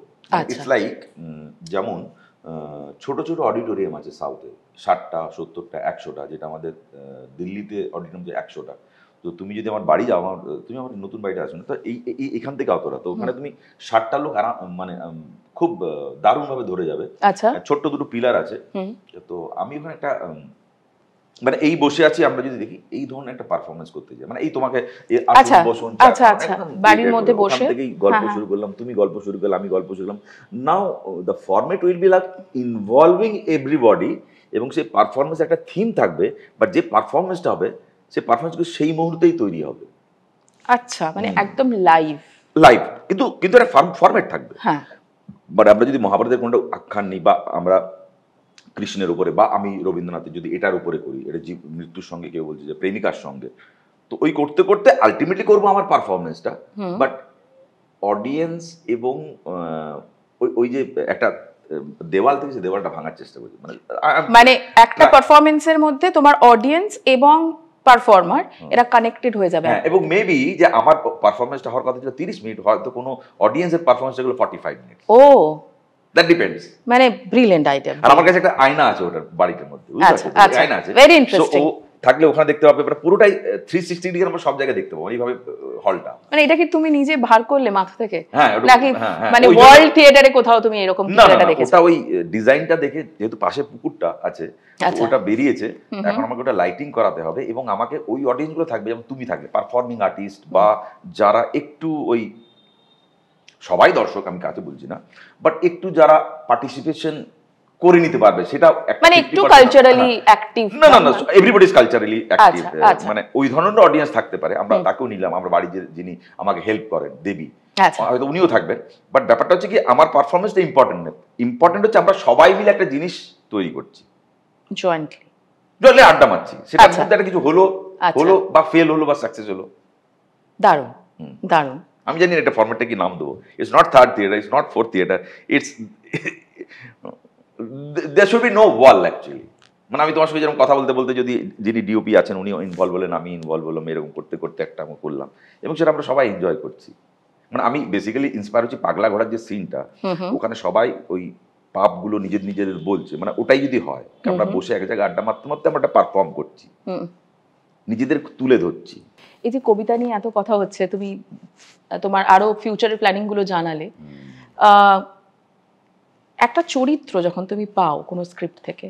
S1: ইটস লাইক যেমন ছোট ছোট অডিটোরিয়াম আছে সাউথে, 60টা 70টা 100টা, যেটা আমাদের দিল্লিতে অডিটোরিয়াম যে 100টা। তো তো তুমি যদি আমার বাড়ি যাও, তুমি আমার নতুন বাড়িতে আসো না, তো এখান থেকে অতটা, তো ওখানে তুমি 60টা লোক মানে খুব দারুণভাবে ধরে যাবে।
S2: আচ্ছা,
S1: ছোট্ট দুটো পিলার আছে। তো আমি ওখানে একটা মানে এই বসে আছি, আমরা যদি দেখি এই ধরনের একটা পারফরমেন্স করতে যাই, মানে এই তোমাকে বসুন,
S2: বাড়ির মধ্যে বসে
S1: থেকেই গল্প শুরু করলাম, তুমি গল্প শুরু করলে, আমি গল্প শুরু করলাম। Now the format will be like involving everybody, এবং সেই পারফরমেন্স একটা থিম থাকবে, বাট যে পারফরমেন্সটা হবে সেই পারফরমেন্সগুলো সেই মুহূর্তেই তৈরি হবে।
S2: আচ্ছা, মানে একদম লাইভ
S1: কিন্তু একটা ফরম্যাট থাকবে।
S2: হ্যাঁ,
S1: বাট আমরা যদি মহাভারতের কোনটা আখ্যান নিই, বা আমরা কৃষ্ণের উপরে, বা আমি রবীন্দ্রনাথের যদি এটার উপরে করি, এটা মৃত্যুর সঙ্গে, কেউ বলছে যে প্রেমিকার সঙ্গে, তো ওই করতে করতে আলটিমেটলি করবো আমার পারফরমেন্সটা, বাট অডিয়েন্স এবং ওই যে একটা দেওয়াল থেকে সে দেওয়ালটা ভাঙার চেষ্টা করছি,
S2: মানে একটা পারফরমেন্সের মধ্যে তোমার অডিয়েন্স এবং পারফর্মার এরা কানেক্টেড হয়ে যাবে।
S1: এবং মেবি যে আমার পারফরমেন্সটা হওয়ার কথা ছিল 30 মিনিট, হয়তো কোনো অডিয়েন্সের পারফরমেন্স হলো 45 মিনিট।
S2: ও,
S1: দ্যাট ডিপেন্ডস।
S2: মানে ব্রিলিয়েন্ট আইটেম।
S1: আর আমার কাছে একটা আয়না আছে ওটার বাড়িটার মধ্যে, আয়না আছে,
S2: ভেরি ইন্টারেস্টিং।
S1: থাকলে ওখানে দেখতে পাবে, পুরোটাই 360 ডিগ্রি আমরা সব জায়গায় দেখতে পাবো এইভাবে হলটা।
S2: মানে এটা কি তুমি নিজে ভার করলে মাথা থেকে,
S1: হ্যাঁ,
S2: নাকি মানে ওয়ার্ল্ড থিয়েটারে কোথাও তুমি এরকম কিছু একটা দেখেছো?
S1: ওটা ওই ডিজাইনটা দেখে, যেহেতু পাশে পুকুরটা আছে, ওটা বেরিয়েছে, এখন আমাকে ওটা লাইটিং করাতে হবে, এবং আমাকে ওই অডিয়েন্সগুলো থাকবে, যেমন তুমি থাকবে, পারফর্মিং আর্টিস্ট, বা যারা একটু ওই, সবাই দর্শক আমি কাছে বলছি না, বাট একটু যারা পার্টিসিপেশন করে নিতে পারবে, সেটা
S2: মানে একটু কালচারালি অ্যাক্টিভ।
S1: না, এভরিবডি ইজ কালচারালি অ্যাক্টিভ, মানে ওই ধরনের অডিয়েন্স থাকতে পারে। আমরা তাকেও নিলাম, আমরা বাড়ি যিনি আমাকে হেল্প করেন, দেবী, হয়তো উনিও থাকবেন। বাট ব্যাপারটা হচ্ছে কি, আমার পারফরমেন্সটা ইম্পর্টেন্ট না, ইম্পর্টেন্ট হচ্ছে আমরা সবাই মিলে একটা জিনিস তৈরি করছি, জয়েন্টলি আড্ডা মারছি, সেটার মধ্যে একটা কিছু হলো বা ফেল হলো বা সাকসেস হলো।
S2: দারুণ, দারুণ।
S1: আমি জানি এটা ফরম্যাটটা কি নাম দেবো। It's not third theatre, it's not fourth theatre, it's there should be no wall actually। মানে আমি তোমার সঙ্গে যেরকম কথা বলতে বলতে, যদি যিনি ডিওপি আছেন উনি ইনভলভ হলেন, আমি ইনভলভ হলাম, এরকম করতে করতে একটা আমরা করলাম, এবং সেটা আমরা সবাই এনজয় করছি। মানে আমি বেসিক্যালি ইন্সপায়ার হচ্ছি পাগলা ঘোড়ার যে সিনটা, ওখানে সবাই ওই পাপগুলো নিজেদের বলছে, মানে ওটাই যদি হয়, আমরা বসে এক জায়গায় আড্ডা মারতে মারতে আমরা একটা পারফর্ম করছি, নিজেদের তুলে ধরছি।
S2: এই যে কবিতা নিয়ে এত কথা হচ্ছে, তুমি তোমার আরো ফিউচারের প্ল্যানিং গুলো জানালে, একটা চরিত্র যখন তুমি পাও কোনো স্ক্রিপ্ট থেকে,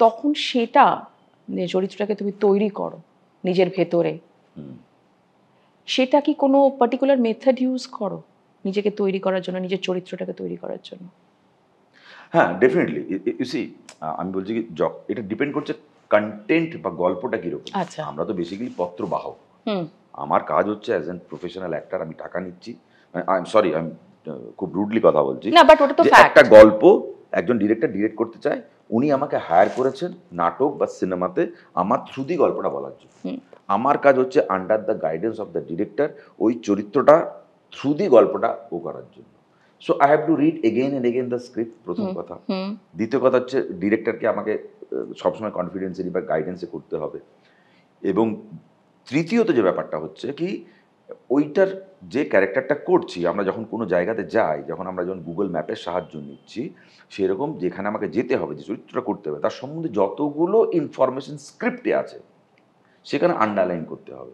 S2: তখন সেটা চরিত্রটাকে তুমি তৈরি করো নিজের ভেতরে, সেটা কি কোনো পার্টিকুলার মেথড ইউজ করো নিজেকে তৈরি করার জন্য, নিজের চরিত্রটাকে তৈরি করার জন্য?
S1: হ্যাঁ, ডেফিনেটলি। ইউ সি, আমি বলছি কি, এটা ডিপেন্ড করছে কন্টেন্ট বা গল্পটা কিরকম। আমরা তো বেসিক্যালি পত্র বাহক, আমার কাজ হচ্ছে অ্যাজ এন প্রফেশনাল অ্যাক্টর, আমি টাকা নিচ্ছি, আই এম সরি, আমি খুব রুডলি কথা বলছি, একটা গল্প একজন ডিরেক্টর ডিরেক্ট করতে চায়, উনি আমাকে হায়ার করেছেন নাটক বা সিনেমাতে আমার থ্রু দি গল্পটা বলার জন্য। আমার কাজ হচ্ছে under the guidance of the director ওই চরিত্রটা থ্রু দি গল্পটা করার জন্য। So I have to read again and again the script, প্রথম কথা। দ্বিতীয় কথা হচ্ছে ডিরেক্টরকে আমাকে সবসময় কনফিডেন্সিয়ালি বা গাইডেন্সে করতে হবে। এবং তৃতীয়ত যে ব্যাপারটা হচ্ছে কি, ওইটার যে ক্যারেক্টারটা করছি, আমরা যখন কোনো জায়গাতে যাই, যখন আমরা যখন গুগল ম্যাপের সাহায্য নিচ্ছি, সেরকম যেখানে আমাকে যেতে হবে, যে চরিত্রটা করতে হবে, তার সম্বন্ধে যতগুলো ইনফরমেশন স্ক্রিপ্টে আছে সেখানে আন্ডারলাইন করতে হবে,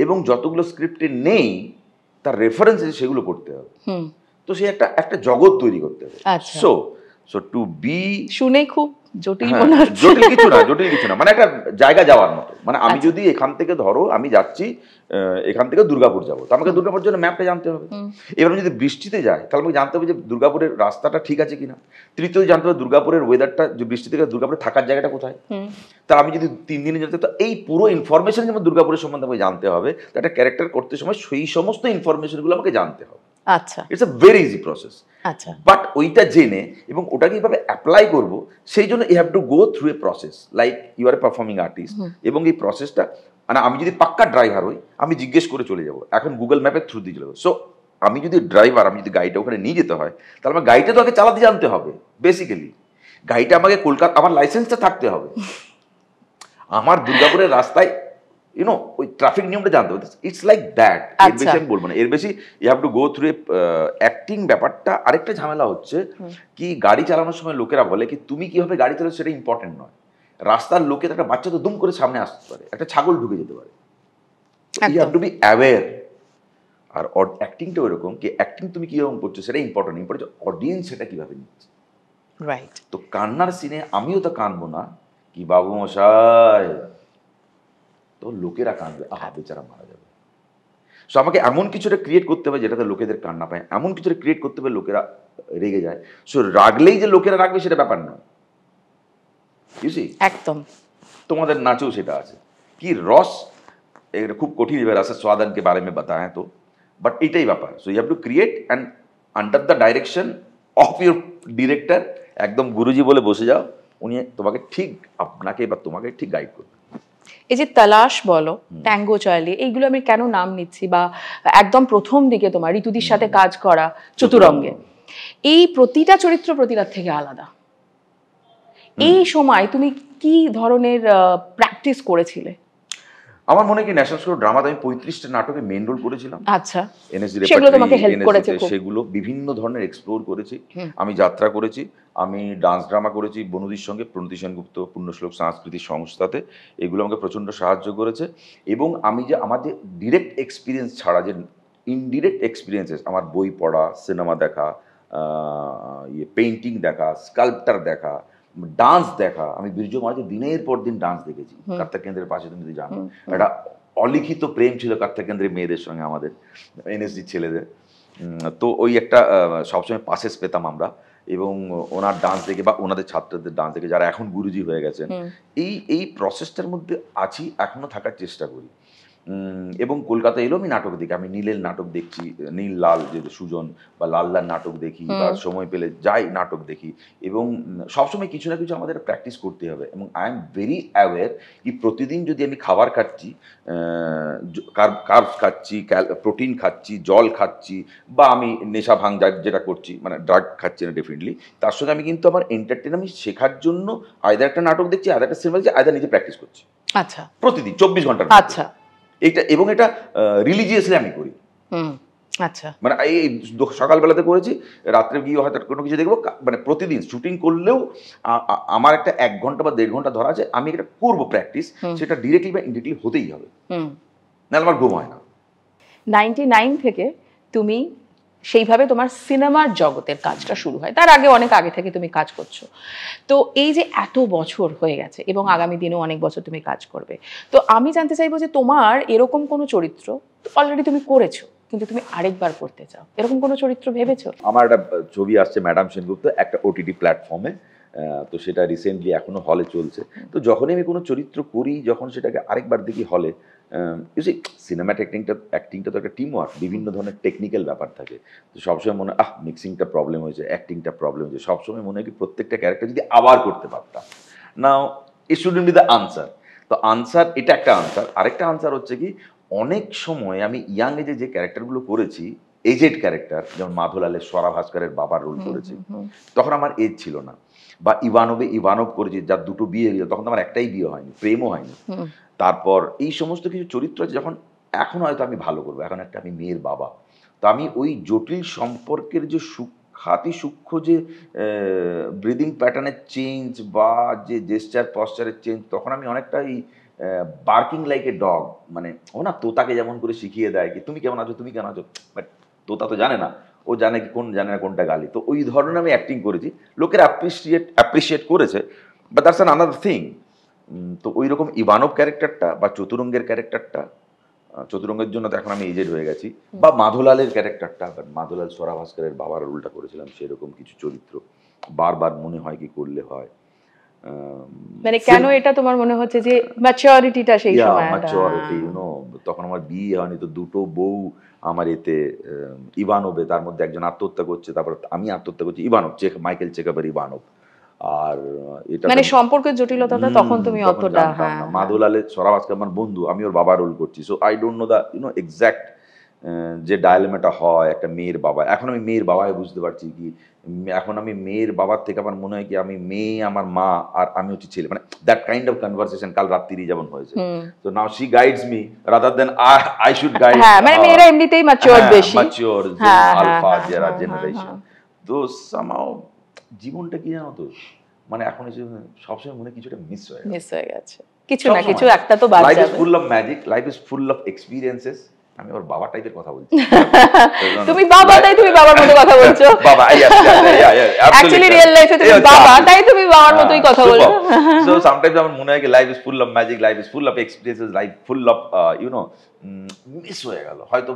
S1: এবং যতগুলো স্ক্রিপ্টে নেই তার রেফারেন্স সেগুলো করতে হবে। তো সে একটা জগৎ তৈরি করতে হবে। সো টু বি,
S2: শুনে খুব জটিল
S1: জটিল কিছু না, মানে একটা জায়গা যাওয়ার মতো। মানে আমি যদি এখান থেকে, ধরো আমি যাচ্ছি এখান থেকে দুর্গাপুর যাবো, তো আমাকে দুর্গাপুর জন্য ম্যাপটা জানতে হবে। এবার আমি যদি বৃষ্টিতে যাই, তাহলে আমাকে জানতে হবে যে দুর্গাপুরের রাস্তাটা ঠিক আছে কিনা। তৃতীয় জানতে হবে দুর্গাপুরের ওয়েদারটা, যে বৃষ্টি থেকে দুর্গাপুরে থাকার জায়গাটা কোথায়। তা আমি যদি 3 দিনে জানতে, তো এই পুরো ইনফরমেশন যেমন দুর্গাপুরের সম্বন্ধে আমাকে জানতে হবে, তো একটা ক্যারেক্টার করতে সময় সেই সমস্ত ইনফরমেশনগুলো আমাকে জানতে হবে।
S2: আচ্ছা,
S1: it's a very easy process.
S2: আচ্ছা,
S1: বাট ওইটা জেনে এবং ওটা কিভাবে অ্যাপ্লাই করব, সেই জন্য you have to go through a process, like you are a performing artist. এবং এই প্রসেসটা, মানে আমি যদি পাক্কা ড্রাইভার হই, আমি জিজ্ঞেস করে চলে যাব, এখন গুগল ম্যাপের থ্রু দিয়ে চলে যাবো। সো আমি যদি ড্রাইভার, আমি যদি গাড়িটা ওখানে নিয়ে যেতে হয়, তাহলে আমার গাড়িটা তো আগে চালাতে জানতে হবে। বেসিক্যালি গাড়িটা আমাকে কলকাতা, আমার লাইসেন্সটা থাকতে হবে, আমার দুর্গাপুরের রাস্তায় ওই ট্রাফিক নিয়মটা জানতে হবে। It's like that. এর বেশি আমি বলবো না, এর বেশি you have to go through a acting. ব্যাপারটা আরেকটা ঝামেলা হচ্ছে কি, গাড়ি চালানোর সময় লোকেরা বলে কি তুমি কিভাবে গাড়ি চালাচ্ছ সেটা ইম্পর্টেন্ট নয়। রাস্তার লোকে একটা বাচ্চা তো দুম করে সামনে আসতে পারে, একটা ছাগল ঢুকে যেতে পারে, you have to be aware. আর অ্যাক্টিংটা ওইরকম কি অ্যাক্টিং তুমি কিরকম করছো সেটা ইম্পর্টেন্ট অডিয়েন্স সেটা কিভাবে নিচ্ছে।
S2: রাইট।
S1: তো কান্নার সিনে আমিও তো কানবো না কি বাবু মশাই, তো লোকেরা কাঁদবে, আহা বেচারা মারা যাবে। সো আমাকে এমন কিছুটা ক্রিয়েট করতে হবে যেটাতে লোকেদের কান্না পায়, এমন কিছুটা ক্রিয়েট করতে হবে লোকেরা রেগে যায়। সো রাগলেই যে লোকেরা রাখবে সেটা ব্যাপার নয়, বুঝি
S2: একদম।
S1: তোমাদের নাচেও সেটা আছে কি রস, এটা খুব কঠিন এবার রসের स्वादन के बारे में बताएं तो, বাট এটাই ব্যাপার। So you have to create and under the direction of your director, একদম গুরুজি বলে বসে যাও, উনি তোমাকে ঠিক আপনাকে বা তোমাকে ঠিক গাইড করবে।
S2: এই যে তালাশ বলো, ট্যাঙ্গো চার্লি, এইগুলো আমি কেন নাম নিচ্ছি, বা একদম প্রথম দিকে তোমার ঋতুদির সাথে কাজ করা চতুরঙ্গে, এই প্রতিটা চরিত্র প্রতিটার থেকে আলাদা। এই সময় তুমি কি ধরনের প্র্যাকটিস করেছিলে?
S1: আমার মনে হয় কি ন্যাশনাল স্কুল ড্রামাতে আমি 35টা নাটকে মেন রোল করেছিলাম।
S2: আচ্ছা,
S1: এনএসডি
S2: সেগুলো তোমাকে হেল্প করেছে খুব।
S1: সেগুলো বিভিন্ন ধরনের এক্সপ্লোর করেছি। আমি যাত্রা করেছি, আমি ডান্স ড্রামা করেছি বনুদির সঙ্গে, প্রণতি সেনগুপ্ত পূর্ণশ্লোক সাংস্কৃতিক সংস্থাতে, এগুলো আমাকে প্রচণ্ড সাহায্য করেছে। এবং আমি যে আমার যে ডিরেক্ট এক্সপিরিয়েন্স ছাড়া যে ইনডিরেক্ট এক্সপিরিয়েন্সেস, আমার বই পড়া, সিনেমা দেখা, পেইন্টিং দেখা, স্কাল্পচার দেখা, ডান্স দেখা, আমি বীর্য মহারাজের দিনের পর দিন ডান্স দেখেছি কার্তিক কেন্দ্রের পাশে, তুমি যদি জানো একটা অলিখিত প্রেম ছিল কার্তিক কেন্দ্রের মেয়েদের সঙ্গে আমাদের এনএসডি ছেলেদের। তো ওই একটা সবসময় পাসেস পেতাম আমরা, এবং ওনার ডান্স দেখে বা ওনাদের ছাত্রদের ডান্স দেখে যারা এখন গুরুজি হয়ে গেছেন, এই প্রসেসটার মধ্যে আছি, এখনো থাকার চেষ্টা করি। এবং কলকাতা এলেও আমি নাটক দেখি, আমি নীলের নাটক দেখছি, নীল লাল যে সুজন বা লাল্লার নাটক দেখি, বা সময় পেলে যাই নাটক দেখি। এবং সবসময় কিছু না কিছু আমাদের প্র্যাকটিস করতে হবে। এবং আই এম ভেরি অ্যাওয়্যার কি প্রতিদিন যদি আমি খাবার খাচ্ছি, কার্বস খাচ্ছি, প্রোটিন খাচ্ছি, জল খাচ্ছি, বা আমি নেশা ভাঙ যেটা করছি, মানে ড্রাগ খাচ্ছি না ডেফিনেটলি, তার সঙ্গে আমি কিন্তু আমার এন্টারটেন আমি শেখার জন্য আয়দা একটা নাটক দেখছি, আয়দা একটা সিনেমা দেখছি, আয়দা নিজে প্র্যাকটিস করছি।
S2: আচ্ছা,
S1: প্রতিদিন 24 ঘন্টা।
S2: আচ্ছা,
S1: এটা এবং এটা রিলিজিয়াসলি আমি করি।
S2: আচ্ছা,
S1: মানে এই সকালবেলাতে করেছি, রাত্রে গিয়ে হয়তো কোনো কিছু দেখবো, মানে প্রতিদিন শুটিং করলেও আমার একটা 1 ঘন্টা বা 1.5 ঘন্টা ধরা আছে, আমি এটা করবো প্র্যাকটিস, সেটা ডিরেক্টলি বা ইনডিরেক্টলি হতেই হবে, নাহলে আমার ঘুম হয় না।
S2: 99 থেকে তুমি সেইভাবে তোমার সিনেমার জগতের কাজটা শুরু হয়, তার আগে অনেক আগে থেকে তুমি কাজ করছো। তো এই যে এত বছর হয়ে গেছে এবং আগামী দিনেও অনেক বছর তুমি কাজ করবে, তো আমি জানতে চাইবো যে তোমার এরকম কোনো চরিত্র অলরেডি তুমি করেছো কিন্তু তুমি আরেকবার করতে চাও, এরকম কোনো চরিত্র ভেবেছো?
S1: আমার একটা ছবি আসছে ম্যাডাম সেনগুপ্ত একটা ওটিটি প্ল্যাটফর্মে, তো সেটা রিসেন্টলি এখনো হলে চলছে। তো যখনই আমি কোনো চরিত্র করি, যখন সেটাকে আরেকবার দেখি হলে, সিনেমা অ্যাক্টিংটা তো একটা টিম ওয়ার্ক, বিভিন্ন ধরনের টেকনিক্যাল ব্যাপার থাকে। তো সবসময় মনে হয় মিক্সিংটা প্রবলেম হয়েছে, অ্যাক্টিংটা প্রবলেম হয়েছে, সবসময় মনে হয় কি প্রত্যেকটা ক্যারেক্টার যদি আবার করতে পারতাম। নাও ইট শুডন্ট বি দ্য আনসার। তো আনসার, এটা একটা আনসার। আরেকটা আনসার হচ্ছে কি, অনেক সময় আমি ইয়াং এজে যে ক্যারেক্টারগুলো করেছি, এজেড ক্যারেক্টার, যেমন মাধবলালের স্বরা ভাস্করের বাবার রোল করেছি, তখন আমার এজ ছিল না। বা ইভানভ করেছি, যার 2টো বিয়ে হয়ে, তখন তো আমার একটাই বিয়ে হয়নি, প্রেমও হয়নি। তারপর এই সমস্ত কিছু চরিত্র আছে, যখন এখন হয়তো আমি ভালো করবো, এখন একটা আমি মেয়ের বাবা, তো আমি ওই জটিল সম্পর্কের যে সূক্ষ্ম যে ব্রিদিং প্যাটার্নের চেঞ্জ বা যে জেস্টার পশ্চারের চেঞ্জ, তখন আমি অনেকটাই বার্কিং লাইক এ ডগ, মানে ও না তোতাকে যেমন করে শিখিয়ে দেয় কি তুমি কেমন আছো, তুমি কেমন আছো, বাট তোতা তো জানে না, ও জানে কি জানে না কোনটা গালি। তো ওই ধরনের আমি অ্যাক্টিং করেছি, লোকের অ্যাপ্রিসিয়েট করেছে, but that's an another thing. তো ওই রকম ইভানভ ক্যারেক্টারটা বা চতুরঙ্গের ক্যারেক্টারটা, চতুরঙ্গের জন্য তো এখন আমি এজেড হয়ে গেছি, বা মাধবলালের ক্যারেক্টারটা, মাধবলাল স্বরা ভাস্করের বাবার রোলটা করেছিলাম, সেরকম কিছু চরিত্র বারবার মনে হয় কি করলে হয়।
S2: মানে কেন এটা তোমার মনে হচ্ছে যে ম্যাচুরিটিটা সেই সময়,
S1: ম্যাচুরিটি, তখন আমার বিয়ে হয়নি, তো 2টো বউ আমার এতে ইভানভে, তার মধ্যে একজন আত্মহত্যা করছে, তারপর আমি আত্মহত্যা করছি, ইভানভ মাইকেল চেকাবের ইভানভ। আর এটা
S2: মানে সম্পর্কের জটিলতাটা তখন তুমি অতটা,
S1: মাধবলালের স্বরা ভাস্কর আমার বন্ধু, আমি ওর বাবা রোল করছি, so I don't know the exact যে ডায়লেমাটা হয় একটা মেয়ের বাবা। এখন আমি মেয়ের বাবায় বুঝতে পারছি কি, এখন আমি মেয়ের বাবার থেকে আমার মনে হয় কি আমি মেয়ে, আমার মা, আর আমি হচ্ছে ছেলে, মানে দ্যাট কাইন্ড অফ কনভারসেশন কাল রাত্রি যেমন হয়েছে। তো now she guides me rather than I should guide.
S2: হ্যাঁ, মানে মেয়েরা এমনিতেই ম্যাচিউরড বেশি,
S1: ম্যাচিউর আলফা যারা জেনারেশন। তো সামহাউ জীবনটা কি জানো তো, মানে এখন এসে সবসময় মনে কিছুটা মিস হয়ে গেছে।
S2: কিছু না কিছু একটা তো বাদ যাবে।
S1: Life is full of magic, life is full of experiences. আমি ওর বাবা টাইপের কথা বলছি।
S2: তুমি বাবা, তাই তুমি বাবার মতো কথা বলছো।
S1: বাবা,
S2: অ্যাকচুয়ালি রিয়েল লাইফে তুমি বাবা, তাই তুমি বাবার মতোই কথা বলছো।
S1: সো সামটাইমস আমার মনে হয় কি life is full of magic, life is full of experiences, life full of you know miss হয়ে গেল হয়তো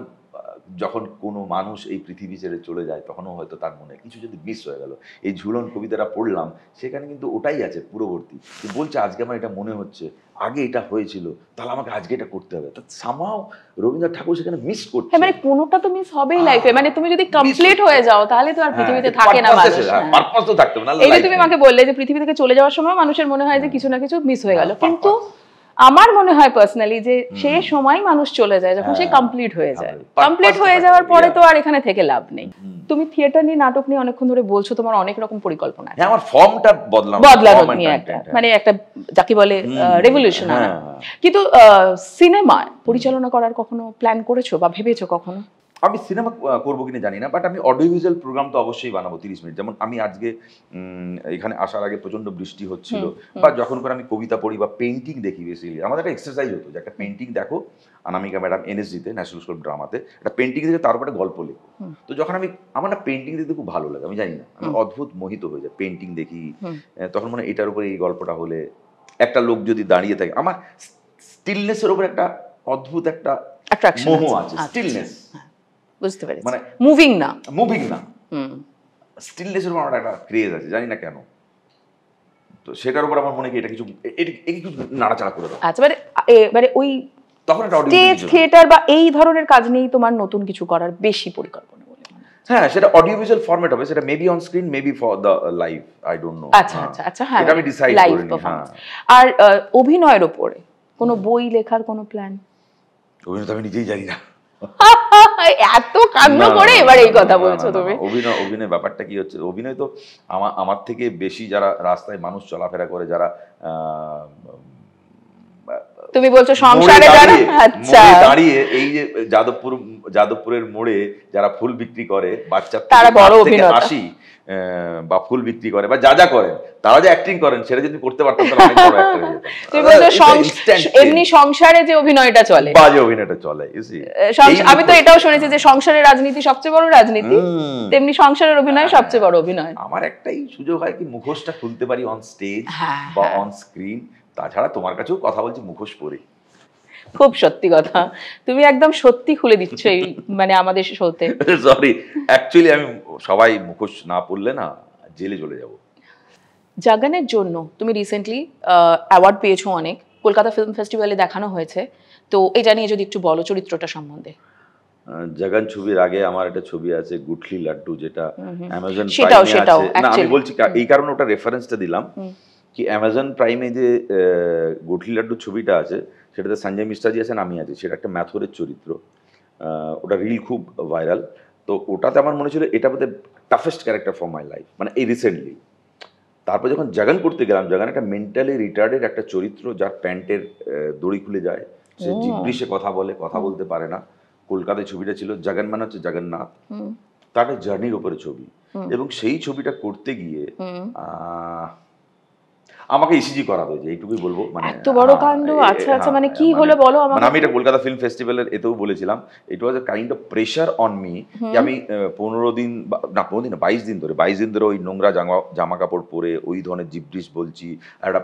S1: যখন কোনো মানুষ এই পৃথিবী ছেড়ে চলে যায় তখনও হয়তো তার মনে কিছু যদি মিস হয়ে গেল। এই ঝুলন কবিতাটা পড়লাম, সেখানে কিন্তু ওটাই আছে পূর্ববর্তী, বলছে আজকে আমার এটা মনে হচ্ছে, আগে এটা হয়েছিল, তাহলে আমাকে আজকে এটা করতে হবে। সামহাও রবীন্দ্রনাথ ঠাকুর সেখানে মিস করছে।
S2: মানে কোনোটা তো মিস হবেই লাইফে, মানে তুমি যদি কমপ্লিট হয়ে যাও তাহলে তো আর পৃথিবীতে থাকে না মানুষ।
S1: পারপাস তো থাকতে হবে না।
S2: এই যে তুমি আমাকে বললে যে পৃথিবী থেকে চলে যাওয়ার সময় মানুষের মনে হয় যে কিছু না কিছু মিস হয়ে গেল, কিন্তু আমার মনে হয় পার্সোনালি যে সেই সময় মানুষ চলে যায় যখন সে কমপ্লিট হয়ে যায়। কমপ্লিট হয়ে যাওয়ার পরে তো আর এখানে থেকে লাভ নেই। তুমি থিয়েটার নিয়ে, নাটক নিয়ে অনেকক্ষণ ধরে বলছো, তোমার অনেক রকম পরিকল্পনা আছে।
S1: আমার ফর্মটা বদলানো
S2: নিয়ে একটা মানে একটা যাকে বলে রেভলিউশন আনা। কিন্তু সিনেমা পরিচালনা করার কখনো প্ল্যান করেছো বা ভেবেছো কখনো?
S1: আমি সিনেমা করবো কিনা জানি না, বাট আমি অডিও ভিজুয়াল প্রোগ্রাম তো অবশ্যই বানাবো 30 মিনিট। যেমন আমি আজকে এখানে আসার আগে প্রচন্ড বৃষ্টি হচ্ছিল, বা যখন করে আমি কবিতা পড়ি বা পেন্টিং দেখি, বেসিক্যালি আমাদের একটা এক্সারসাইজ হতো যে একটা পেন্টিং দেখো, অনামিকা ম্যাডাম এনএসজিতে, ন্যাশনাল স্কুল অফ ড্রামাতে একটা পেন্টিং দেখে তার উপরে গল্প লেখো। তো যখন আমার না পেন্টিং দেখতে খুব ভালো লাগে, আমি জানি না, আমি অদ্ভুত মোহিত হয়ে যায় পেন্টিং দেখি। তখন মনে এটার উপরে এই গল্পটা হলে, একটা লোক যদি দাঁড়িয়ে থাকে, আমার স্টিলনেসের উপর একটা অদ্ভুত একটা মোহ আছে। স্টিলনেস,
S2: বুঝতে পেরেছি, মানে মুভিং না
S1: স্টিলনেসের উপর আমার একটা ক্রেজ আছে, জানি না কেন। তো সেটার উপর আমার মনে হয় এটা কিছু নাড়াচাড়া করে দাও।
S2: আচ্ছা, মানে ওই
S1: তখন একটা
S2: স্টেজ থিয়েটার বা এই ধরনের কাজ নিয়েই তোমার নতুন কিছু করার বেশি পরিকল্পনা বলে মনে হয়?
S1: হ্যাঁ, সেটা অডিও ভিজুয়াল ফরম্যাট হবে, সেটা maybe on screen, maybe for the live, I don't know.
S2: আচ্ছা, হ্যাঁ,
S1: এটা আমি ডিসাইড করিনি। হ্যাঁ,
S2: আর অভিনয়ের উপরে কোনো বই লেখার কোনো প্ল্যান?
S1: অভিনয় তো আমি নিজেই জানি না।
S2: এত কান্না করে এবার এই কথা বলছো তুমি?
S1: অভিনয় ব্যাপারটা কি হচ্ছে, অভিনয় তো আমার থেকে বেশি যারা রাস্তায় মানুষ চলাফেরা করে, যারা
S2: তুমি বলছো সংসারে যারা
S1: দাঁড়িয়ে, এই যে যাদবপুরের মোড়ে যারা ফুল বিক্রি করে, বাচ্চা
S2: তারা বড় অভিনেতা,
S1: আসি বা ফুল বিক্রি করে বা যা করেন, তারা যে অ্যাক্টিং করেন সেটা যদি করতে পারতাম তাহলে অনেক বড় অ্যাক্টর হয়ে যেতাম।
S2: তুমি বলছো এমনি সংসারে যে অভিনয়টা চলে,
S1: বাজে অভিনয়টা চলে।
S2: আমি তো এটাও শুনেছি যে সংসারের রাজনীতি সবচেয়ে বড় রাজনীতি, তেমনি সংসারের অভিনয় সবচেয়ে বড় অভিনয়।
S1: আমার একটাই সুযোগ হয় কি মুখোশটা খুলতে পারি অন স্টেজ বা অন স্ক্রিন, তাছাড়া তোমার কাছেও কথা বলছি মুখোশ পরে।
S2: খুব সত্যি কথা, তুমি একদম সত্যি খুলে দিচ্ছ এই মানে আমাদের শোতে।
S1: সরি, অ্যাকচুয়ালি আমি সবাই মুখোশ না পড়লে না জেলে চলে যাব।
S2: জাগানের জন্য তুমি রিসেন্টলি অ্যাওয়ার্ড পেয়েছো অনেক, কলকাতা ফিল্ম ফেস্টিভ্যালে দেখানো হয়েছে, তো এটা নিয়ে যদি একটু বলো চরিত্রটা সম্বন্ধে।
S1: জাগান ছবির আগে আমার একটা ছবি আছে গুঠলি লাড্ডু, যেটা অ্যামাজন প্রাইমে আছে। না, আমি বলছি এই কারণে ওটা রেফারেন্সটা দিলাম কি অ্যামাজন প্রাইমে যে গুঠলি লাড্ডু ছবিটা আছে, সেটাতে সঞ্জয় মিশ্রাজি আছেন, আমি আছি, সেটা একটা ম্যাথরের চরিত্র, ওটা রিল খুব ভাইরাল। তো ওটাতে আমার মনে ছিল এটা বোধহয় toughest character for my life, মানে এই রিসেন্টলি। তারপর যখন জাগান করতে গেলাম, জাগান একটা মেন্টালি রিটার্ডেড একটা চরিত্র, যার প্যান্টের দড়ি খুলে যায়, সে জিব্রিশে কথা বলে, কথা বলতে পারে না। কলকাতায় ছবিটা ছিল, জাগান মানে হচ্ছে জগন্নাথ, তার একটা জার্নির উপরে ছবি। এবং সেই ছবিটা করতে গিয়ে আমাকে ইসিজি করা হয়েছে, এইটুকুই বলবো। মানে
S2: এত বড় কাণ্ড। আচ্ছা, মানে কি হলো বলো আমাকে।
S1: মানে আমি এটা কলকাতা ফিল্ম ফেস্টিভ্যালের এতেও বলেছিলাম, it was a kind of pressure on me, যে আমি 22 দিন ধরে ওই নোংরা জামা কাপড় পরে ওই ধরনের জিব্রিশ বলছি। একটা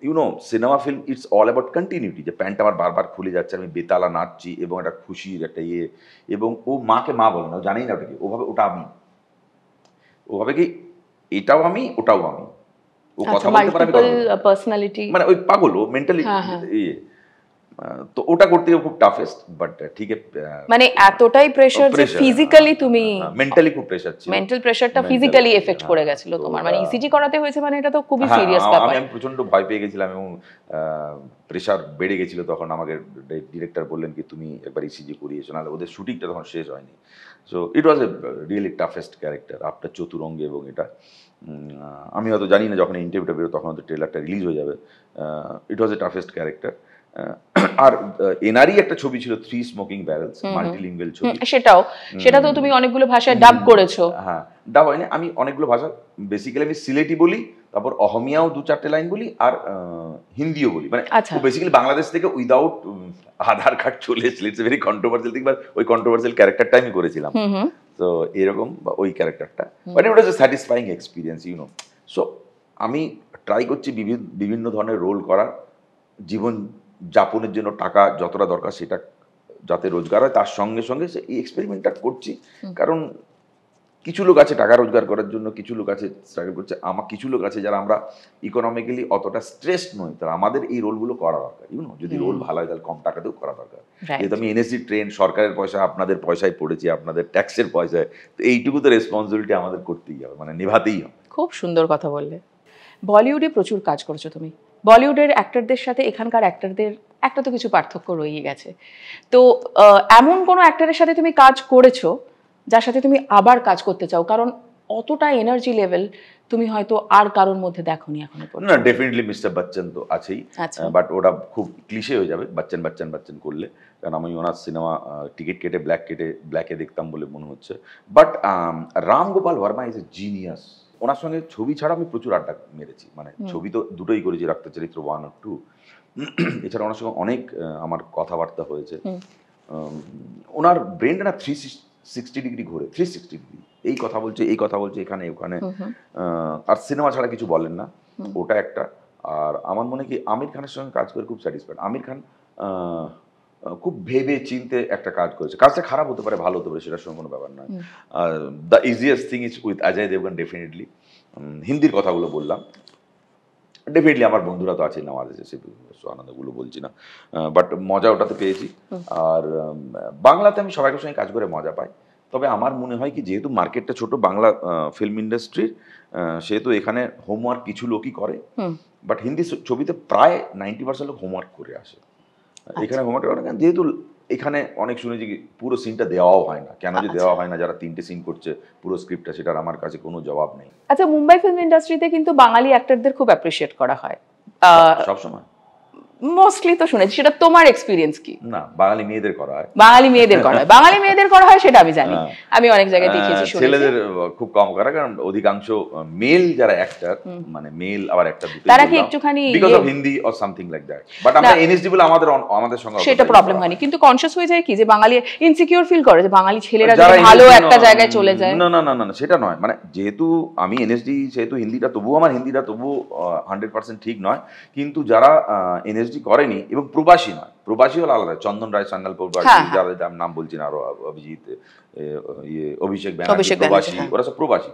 S1: you know cinema film it's all about continuity, যে প্যান্ট আমার বারবার খুলে যাচ্ছে, আমি বেতালা নাচছি এবং একটা খুশির একটা ইয়ে, এবং ও মাকে মা বলে না, ও জানেই না ওটা কি, ওভাবে ওটা আমি, ওভাবে কি এটাও আমি ওটাও আমি, ও কথা বলতে পারে,
S2: পার্সোনালিটি,
S1: মানে ওই পাগল, ও মেন্টালি ইয়ে। তো ওটা করতে গিয়ে খুব টাফেস্ট, বাট ঠিক আছে,
S2: মানে এতটাই প্রেসার যে ফিজিক্যালি তুমি,
S1: মেন্টালি খুব প্রেসার ছিল,
S2: মেন্টাল প্রেসারটা ফিজিক্যালি এফেক্ট করে গেছিল তোমার, মানে ইসিজি করাতে হয়েছে, মানে এটা তো খুবই সিরিয়াস ব্যাপার।
S1: আমি প্রচন্ড ভয় পেয়ে গেছিলাম এবং প্রেসার বেড়ে গেছিল। তখন আমাকে ডিরেক্টর বললেন কি তুমি একবার ইসিজি করিয়েছো, নাহলে ওদের শুটিংটা তখন শেষ হয়নি। So it was a really toughest character after চতুরঙ্গে। এবং এটা আমি হয়তো জানি না যখন ইন্টারভিউটা বেরো তখন হয়তো ট্রেলারটা রিলিজ হয়ে যাবে। ইট ওয়াজ এ টাফেস্ট ক্যারেক্টার। আর এনারই একটা ছবি ছিল 3 স্মোকিং ব্যারেলস, মাল্টিলিঙ্গুয়াল ছবি,
S2: সেটা তো তুমি অনেকগুলো ভাষায় ডাব করেছো।
S1: হ্যাঁ, ডাব হয়নি, আমি অনেকগুলো ভাষা, বেসিক্যালি আমি সিলেটি বলি, তারপর অহমিয়াও 2-4টে লাইন বলি, আর হিন্দিও বলি। মানে
S2: আচ্ছা।
S1: বেসিক্যালি বাংলাদেশ থেকে উইদাউট আধার কার্ড চলে এসেছিল। It's very controversial thing, but ওই কন্ট্রোভার্সিয়াল ক্যারেক্টারটা আমি করেছিলাম। তো এরকম বা ওই ক্যারেক্টারটা, but it was a satisfying experience, you know. So আমি ট্রাই করছি বিভিন্ন ধরনের রোল করার, জীবন যাপনের জন্য টাকা যতটা দরকার সেটা যাতে রোজগার হয়, তার সঙ্গে সঙ্গে এই এক্সপেরিমেন্টটা করছি। কারণ কিছু লোক আছে টাকা রোজগার করার জন্য, কিছু লোক আছে স্ট্রাগল করছে, কিছু লোক আছে যারা আমরা ইকোনমিক্যালি অতটা স্ট্রেস নই, তারা আমাদের এই রোলগুলো করা দরকার। ইউনো, যদি রোল ভালো হয় তাহলে কম টাকাতেও করা দরকার। যেহেতু আমি এনএসডি ট্রেন, সরকারের পয়সা আপনাদের পয়সায় পড়েছি, আপনাদের ট্যাক্সের পয়সায়, তো এইটুকু তো রেসপন্সিবিলিটি আমাদের করতেই হবে, মানে নিভাতেই হবে।
S2: খুব সুন্দর কথা বললে। বলিউডে প্রচুর কাজ করেছো তুমি। বলিউডের অ্যাক্টরদের সাথে এখানকার অ্যাক্টরদের একটা তো কিছু পার্থক্য রয়েই গেছে। তো এমন কোনো অ্যাক্টরের সাথে তুমি কাজ করেছো যার সাথে তুমি আবার কাজ করতে চাও? কারণ অতটা এনার্জি লেভেল তুমি হয়তো আর কারোর মধ্যে দেখোনি এখনো পর্যন্ত।
S1: না, ডেফিনেটলি মিস্টার বচ্চন তো আছেই, বাট ওটা খুব ক্লিশে হয়ে যাবে বচ্চন বচ্চন বচ্চন করলে, কারণ আমি ওনার সিনেমা টিকিট কেটে ব্ল্যাকে দেখতাম বলে মনে হচ্ছে। But Ram Gopal Varma is a genius. ওনার সঙ্গে ছবি ছাড়া আমি প্রচুর আড্ডা মেরেছি, মানে ছবি তো দুটোই করেছি, রক্তচরিত্র 1 আর 2। এছাড়া ওনার সঙ্গে অনেক আমার কথাবার্তা হয়েছে। ওনার ব্রেনটা না 360 ডিগ্রি ঘুরে, 360 ডিগ্রি, এই কথা বলছে, এই কথা বলছে, এখানে ওখানে। আর সিনেমা ছাড়া কিছু বলেন না, ওটা একটা। আর আমার মনে কি আমির খানের সঙ্গে কাজ করে খুব স্যাটিসফাইড। আমির খান খুব ভেবে চিনতে একটা কাজ করেছে। কাজটা খারাপ হতে পারে, ভালো হতে পারে, সেটার সঙ্গে কোনো ব্যাপার নয়। The easiest thing is with Ajay Devgan, definitely. হিন্দির কথাগুলো বললাম, ডেফিনেটলি আমার বন্ধুরা তো আছে, নেওয়া আছে, সে আনন্দগুলো বলছি না, বাট মজা ওটাতে পেয়েছি। আর বাংলাতে আমি সবাইকে সঙ্গে কাজ করে মজা পাই। তবে আমার মনে হয় কি, যেহেতু মার্কেটটা ছোট বাংলা ফিল্ম ইন্ডাস্ট্রির, সেহেতু এখানে হোমওয়ার্ক কিছু লোকই করে, বাট হিন্দি ছবিতে প্রায় 90% লোক হোমওয়ার্ক করে আসে। এখানে হোমওয়ার্ক করে না, যেহেতু এখানে অনেক শুনেছি পুরো সিনটা দেওয়াও হয় না। কেন যে দেওয়া হয় না, যারা 3টে সিন করছে পুরো স্ক্রিপ্টটা, সেটার আমার কাছে কোনো জবাব নেই।
S2: আচ্ছা, মুম্বাই ফিল্ম ইন্ডাস্ট্রিতে কিন্তু বাঙালি অ্যাক্টরদের খুব অ্যাপ্রিশিয়েট করা হয়
S1: সবসময়,
S2: মোস্টলি তো শুনেছি। সেটা তোমার এক্সপিরিয়েন্স কি?
S1: না, বাঙালি মেয়েদের করা হয়।
S2: বাঙালি মেয়েদের করা হয়, বাঙালি মেয়েদের করা হয় সেটা আমি জানি, আমি অনেক জায়গায় দেখেছি, শুনেছি।
S1: ছেলেদের খুব কম করা, কারণ অধিকাংশ মেল যারা অ্যাক্টর, মানে মেল আবার একটা দুটো,
S2: তারা কি একটুখানি
S1: because of Hindi or something like that. But আমরা এনএসডি বলে আমাদের সঙ্গে
S2: সেটা প্রবলেম হয়নি, কিন্তু কনসিয়াস হয়ে যায় কি যে বাঙালি ইনসিকিউর ফিল করে যে বাঙালি ছেলেরা ভালো একটা জায়গায় চলে যায়।
S1: না না না না, সেটা নয়। মানে যেহেতু আমি এনএসডি, সেহেতু হিন্দিটা তবুও আমার হিন্দিটা তবুও 100% ঠিক নয়। কিন্তু যারা এনএসডি করেনি এবং প্রবাসী নয়, প্রবাসী হলো আলাদা, চন্দন রায় সান্যাল প্রবাসী, যাদের নাম বলছি না, আরো অভিজিৎ, অভিষেক ব্যানার্জি প্রবাসী, ওরা সব প্রবাসী।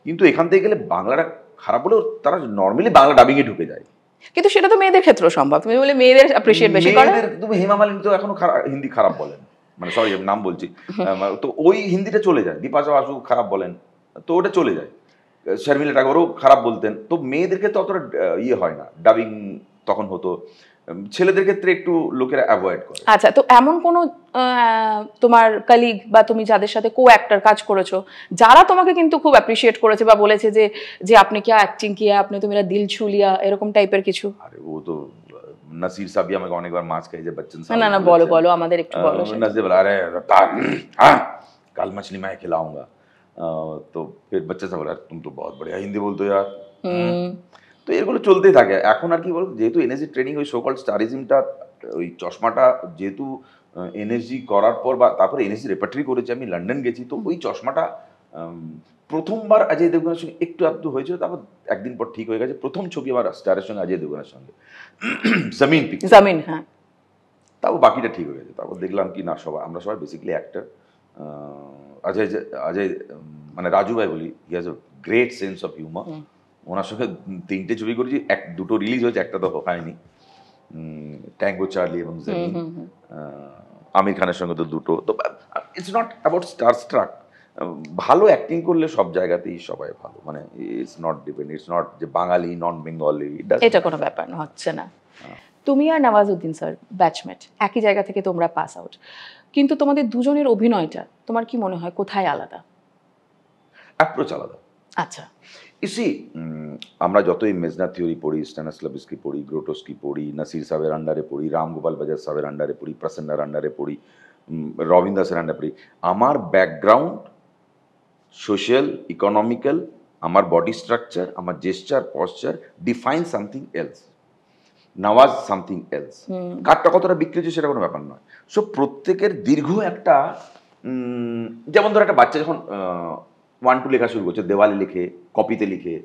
S1: কিন্তু এখান থেকে গেলে বাংলাটা খারাপ হলেও তারা নর্মালি বাংলা ডাবিং এ ঢুকে যায়।
S2: কিন্তু সেটা তো মেয়েদের ক্ষেত্রেও সম্ভব। তুমি বলে মেয়েদের অ্যাপ্রিশিয়েট বেশি করে।
S1: তুমি হেমা মালিনী তো এখনো হিন্দি খারাপ বলেন, মানে সরি নাম বলছি, তো ওই হিন্দিটা চলে যায়। বিপাশা বাসু খারাপ বলেন, তো ওটা চলে যায়। শর্মিলা টাগরও খারাপ বলতেন। তো মেয়েদের ক্ষেত্রে অতটা ইয়ে হয় না, ডাবিং তখন হতো। ছেলেদের ক্ষেত্রে একটু লোকেরা অ্যাভয়েড করে।
S2: আচ্ছা, তো এমন কোনো তোমার কলিগ বা তুমি যাদের সাথে কো অ্যাক্টর কাজ করেছো, যারা তোমাকে কিন্তু খুব অ্যাপ্রিশিয়েট করেছে বা বলেছে যে যে আপনি কি অ্যাক্টিং কিয়া, আপনি তো মেরা দিল ছু লিয়া, এরকম টাইপের কিছু?
S1: আরে ও তো নাসির সাহেব আমাকে অনেকবার মাছ খাইছে, বচ্চন সাহেব।
S2: না না, বলো বলো, আমাদের একটু বলো।
S1: নাসির বলে, আরে কাল मछली मैं खिलाऊंगा। তো फिर बच्चा साहब बोला, तुम तो बहुत बढ़िया हिंदी बोलते हो यार। তো এগুলো চলতেই থাকে। এখন আর কি বলতো, যেহেতু এনএসজি ট্রেনিং, ওই সোকল স্টারিজমটা, ওই চশমাটা যেহেতু এনএসজি করার পর বা তারপরে এনএসজি রেপার্টরি করেছি, আমি লন্ডন গেছি, তো ওই চশমাটা প্রথমবার অজয় দেবগনের সঙ্গে একটু আধটু হয়েছিল, তারপর একদিন পর ঠিক হয়ে গেছে। প্রথম ছবি আমার স্টারের সঙ্গে, অজয় দেবগনের সঙ্গে, জমিন পিকচার,
S2: জমিন, হ্যাঁ।
S1: তারপর বাকিটা ঠিক হয়ে গেছে। তারপর দেখলাম কি না, আমরা সবাই বেসিক্যালি অ্যাক্টর। অজয় মানে রাজু ভাই বলি, he has a great sense of humour. ওনার সঙ্গে 3টে ছবি করেছি, দুটো রিলিজ হয়েছে, একটা তো হয়নি, ট্যাঙ্গো চার্লি এবং জমিন। আমির খানের সঙ্গে তো দুটো। তো it's not about star struck. ভালো অ্যাক্টিং করলে সব জায়গাতেই সবাই ভালো, মানে it's not depend, it's not যে বাঙালি নন বেঙ্গলি,
S2: এটা কোনো ব্যাপার হচ্ছে না। তুমি আর নওয়াজউদ্দিন স্যার ব্যাচমেট, একই জায়গা থেকে তোমরা পাস আউট, কিন্তু তোমাদের দুজনের অভিনয়টা তোমার কি মনে হয় কোথায় আলাদা?
S1: অ্যাপ্রোচ আলাদা।
S2: আচ্ছা,
S1: ইসি আমরা যতই মেজনা থিওরি পড়ি, স্ট্যানিস্লাভস্কি পড়ি, গ্রোটোস্কি পড়ি, নাসির সাহেবের আন্ডারে পড়ি, রাম গোপাল বাজার সাহেবের আন্ডারে পড়ি, প্রসন্নার আন্ডারে পড়ি, রবীন্দ্র দাসের আন্ডারে পড়ি, আমার ব্যাকগ্রাউন্ড সোশ্যাল, ইকোনমিক্যাল আমার বডি স্ট্রাকচার, আমার gesture, posture define something else, Nawaz something else. কারটা কতটা বিক্রি হচ্ছে সেটা কোনো ব্যাপার নয়। সো প্রত্যেকের দীর্ঘ একটা যেমন ধর একটা বাচ্চা যখন 1 2 লেখা শুরু করছে, দেওয়ালে লিখে, কপিতে লিখে,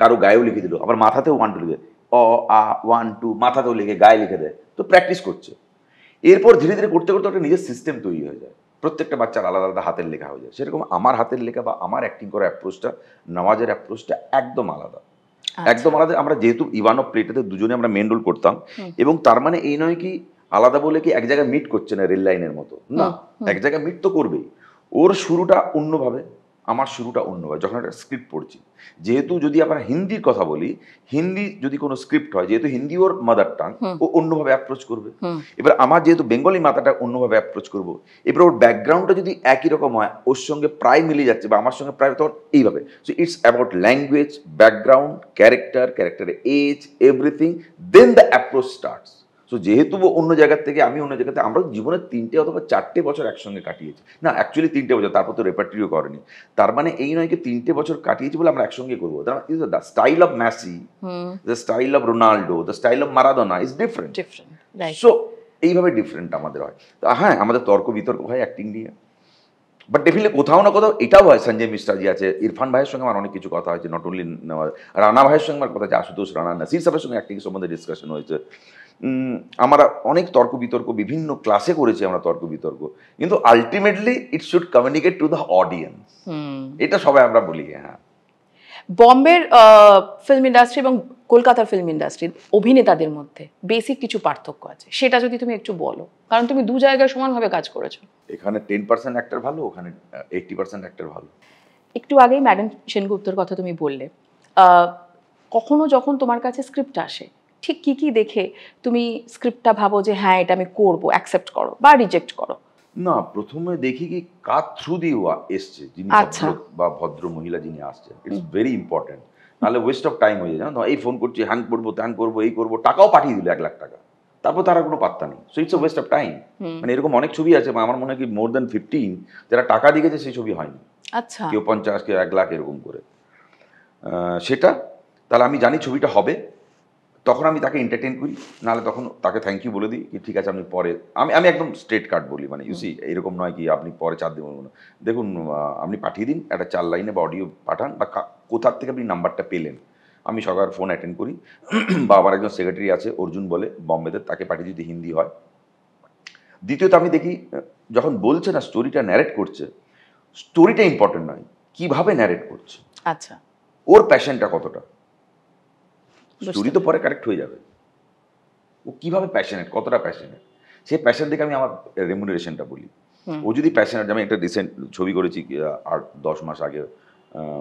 S1: কারো গায়েও লিখে দিল, আবার মাথাতেও 1 2 লিখে, অ আ 1 2 মাথাতেও লিখে, গায়ে লিখে দেয়, তো প্র্যাকটিস করছে। এরপর ধীরে ধীরে করতে করতে একটা নিজের সিস্টেম তৈরি হয়ে যায়, প্রত্যেকটা বাচ্চার আলাদা আলাদা হাতের লেখা হয়ে যায়। সেরকম আমার হাতের লেখা বা আমার অ্যাক্টিং করার অ্যাপ্রোচটা, নওয়াজের অ্যাপ্রোচটা একদম আলাদা, একদম আলাদা। আমরা যেহেতু ইভানো প্লেটেতে দুজনে আমরা মেন রোল করতাম, এবং তার মানে এই নয় কি আলাদা বলে কি এক জায়গায় মিট করছে না রেল লাইনের মতো, না, এক জায়গায় মিট তো করবেই। ওর শুরুটা অন্যভাবে, আমার শুরুটা অন্যভাবে। যখন একটা স্ক্রিপ্ট পড়ছি, যেহেতু যদি আমরা হিন্দির কথা বলি, হিন্দি যদি কোনো স্ক্রিপ্ট হয়, যেহেতু হিন্দি ওর মাদার টাং, ও অন্যভাবে অ্যাপ্রোচ করবে। এবার আমার যেহেতু বেঙ্গলি মাথাটা, অন্যভাবে অ্যাপ্রোচ করবো। এবার ওর ব্যাকগ্রাউন্ডটা যদি একই রকম হয়, ওর সঙ্গে প্রায় মিলে যাচ্ছে বা আমার সঙ্গে প্রায়, তখন এইভাবে। So it's about language, background, ক্যারেক্টারের age, everything, then the approach starts. So যেহেতু অন্য জায়গার থেকে, আমি অন্য জায়গাতে, আমরা জীবনে 3টে অথবা 4টে বছর একসঙ্গে কাটিয়েছি, না অ্যাকচুয়ালি 3টে বছর, তারপর তো রেপার্টরিও করেনি। তার মানে এই নয় কি 3টে বছর কাটিয়েছি বলে আমরা একসঙ্গে করবো। The style of Messi, the style of Ronaldo, the style of Maradona is different. So এইভাবে ডিফারেন্ট আমাদের হয়। তো হ্যাঁ, আমাদের তর্ক বিতর্ক হয় অ্যাক্টিং নিয়ে, বাট ডেফিনেটলি কোথাও না কোথাও এটাও হয়। সঞ্জয় মিশ্রাজি আছে, ইরফান ভাইয়ের সঙ্গে আমার অনেক কিছু কথা হয়েছে, নট অনলি রানা ভাইয়ের সঙ্গে আমার কথা আছে, আশুতোষ রানা, নাসির সাহেবের সঙ্গে অ্যাক্টিং সম্বন্ধে ডিসকাশন হয়েছে। আমরা অনেক তর্ক বিতর্ক বিভিন্ন ক্লাসে করেছি আমরা তর্ক বিতর্ক, কিন্তু ultimately it should communicate to the audience, এটা সবাই আমরা বলি। হ্যাঁ,
S2: বম্বের ফিল্ম ইন্ডাস্ট্রি এবং কলকাতার ফিল্ম ইন্ডাস্ট্রির অভিনেতাদের মধ্যে বেসিক কিছু পার্থক্য আছে, সেটা যদি তুমি একটু বলো, কারণ তুমি দু জায়গায় সমানভাবে কাজ করেছো।
S1: এখানে 10% অ্যাক্টর ভালো, ওখানে 80% অ্যাক্টর ভালো।
S2: একটু আগেই ম্যাডাম সেনগুপ্তর কথা তুমি বললে, কখনো যখন তোমার কাছে স্ক্রিপ্ট আসে, ঠিক কি কি দেখে তুমি স্ক্রিপ্টটা ভাবো যে হ্যাঁ এটা আমি করবো, অ্যাকসেপ্ট করো বা রিজেক্ট করো?
S1: না, প্রথমে দেখি কি কার থ্রু দিয়ে এসছে, যিনি ভদ্র বা ভদ্র মহিলা যিনি আসছে, ইটস ভেরি ইম্পর্টেন্ট। নাহলে ওয়েস্ট অফ টাইম হয়ে যায়, জানো, এই ফোন করছি, হ্যাং করবো, ত্যান করবো, এই করবো, টাকাও পাঠিয়ে দিল 1 লাখ টাকা, তারপর তারা কোনো পাত্তা নেই। So it's West of time. মানে এরকম অনেক ছবি আছে, আমার মনে হয় কি মোর দ্যান 15 যারা টাকা দিয়ে গেছে, সেই ছবি হয়নি।
S2: আচ্ছা,
S1: কেউ 50, কেউ 1 লাখ, এরকম করে। সেটা তাহলে আমি জানি ছবিটা হবে, তখন আমি তাকে এন্টারটেইন করি, নাহলে তখন তাকে থ্যাংক ইউ বলে দিই কি ঠিক আছে আপনি পরে, আমি একদম স্ট্রেট কাট বলি, মানে ইউসি এরকম নয় কি আপনি পরে 4 দিন বলবো না। দেখুন, আপনি পাঠিয়ে দিন একটা 4 লাইনে বা অডিও পাঠান, বা কোথার থেকে আপনি নাম্বারটা পেলেন। আমি সকাল ফোন অ্যাটেন্ড করি, বা আমার একজন সেক্রেটারি আছে অর্জুন বলে বম্বেতে, তাকে পাঠিয়ে যদি হিন্দি হয়। দ্বিতীয়ত আমি দেখি যখন বলছে না, স্টোরিটা ন্যারেট করছে, স্টোরিটা ইম্পর্টেন্ট নয়, কিভাবে ন্যারেট করছে,
S2: আচ্ছা,
S1: ওর প্যাশনটা কতটা। স্টোরি তো পরে কারেক্ট হয়ে যাবে, ও কিভাবে প্যাশনেট, কতটা প্যাশনেট, সেই প্যাশন দেখে আমি আমার রেমুনারেশনটা বলি। ও যদি প্যাশনেট, আমি একটা রিসেন্ট ছবি করেছি 8-10 মাস আগে,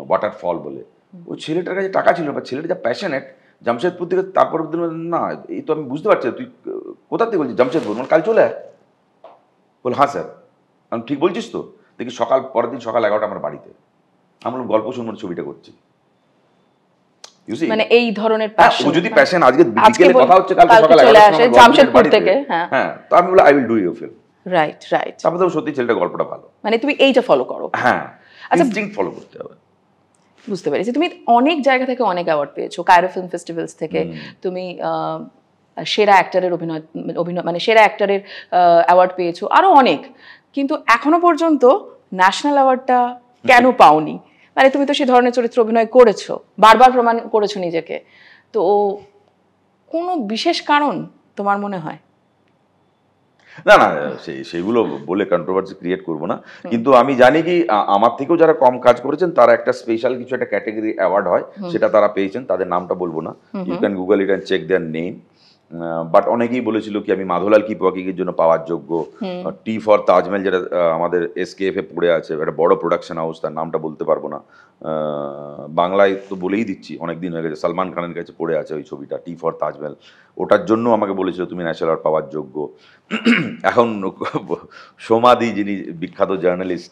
S1: ওয়াটারফল বলে, ওই ছেলেটার কাছে টাকা ছিল, বা ছেলেটা যা প্যাশনেট, জামশেদপুর থেকে, তারপর না এই তো আমি বুঝতে পারছি, তুই কোথা থেকে বলছিস, জামশেদপুর, মানে কাল চলে আয়। বল হ্যাঁ স্যার, আমি ঠিক বলছিস তো। দেখি পরের দিন সকাল 11টা আমার বাড়িতে, আমি গল্প শুনবো, ছবিটা করছি।
S2: মানে এই ধরনের প্যাশন,
S1: ও যদি প্যাশন, আজকে বিকেলে কথা হচ্ছে, কালকে সকালে
S2: চলে আসে জামশেদপুর থেকে,
S1: হ্যাঁ, তো আমি বলি I will do your film.
S2: Right.
S1: তারপর তো সত্যি ছেলেটা গল্পটা ভালো,
S2: মানে তুমি এইটা ফলো করো।
S1: হ্যাঁ, ইনস্টিংক্ট ফলো করতে হবে।
S2: বুঝতে পেরেছি। তুমি অনেক জায়গা থেকে অনেক অ্যাওয়ার্ড পেয়েছো, কায়রো ফিল্ম ফেস্টিভ্যালস থেকে তুমি সেরা অ্যাক্টরের অভিনয় মানে সেরা অ্যাক্টরের অ্যাওয়ার্ড পেয়েছো, আরো অনেক, কিন্তু এখনো পর্যন্ত ন্যাশনাল অ্যাওয়ার্ডটা কেন পাওনি? মানে তুমি তো সেই ধরনের চরিত্র অভিনয় করেছো, বারবার প্রমাণ করেছো নিজেকে, তো কোনো বিশেষ কারণ তোমার মনে হয়?
S1: না, সেইগুলো বলে কন্ট্রোভার্সি ক্রিয়েট করবো না, কিন্তু আমি জানি কি আমার থেকেও যারা কম কাজ করেছেন, তারা একটা স্পেশাল কিছু একটা ক্যাটাগরি অ্যাওয়ার্ড হয়, সেটা তারা পেয়েছেন, তাদের নামটা বলবো না, you can Google it and check their name. But অনেকেই বলেছিল কি আমি মাধবলাল কিপওয়াকিকের জন্য পাওয়ার যোগ্য। টি ফর তাজমহল, যেটা আমাদের SKF এ পড়ে আছে, একটা বড় প্রোডাকশন হাউস, তার নামটা বলতে পারবো না, বাংলায় তো বলেই দিচ্ছি, অনেকদিন হয়ে গেছে, সালমান খানের কাছে পড়ে আছে ওই ছবিটা, টি ফর তাজমহল, ওটার জন্য আমাকে বলেছিল তুমি ন্যাশনাল অ্যাওয়ার্ড পাওয়ার যোগ্য। এখন সোমাদি, যিনি বিখ্যাত জার্নালিস্ট,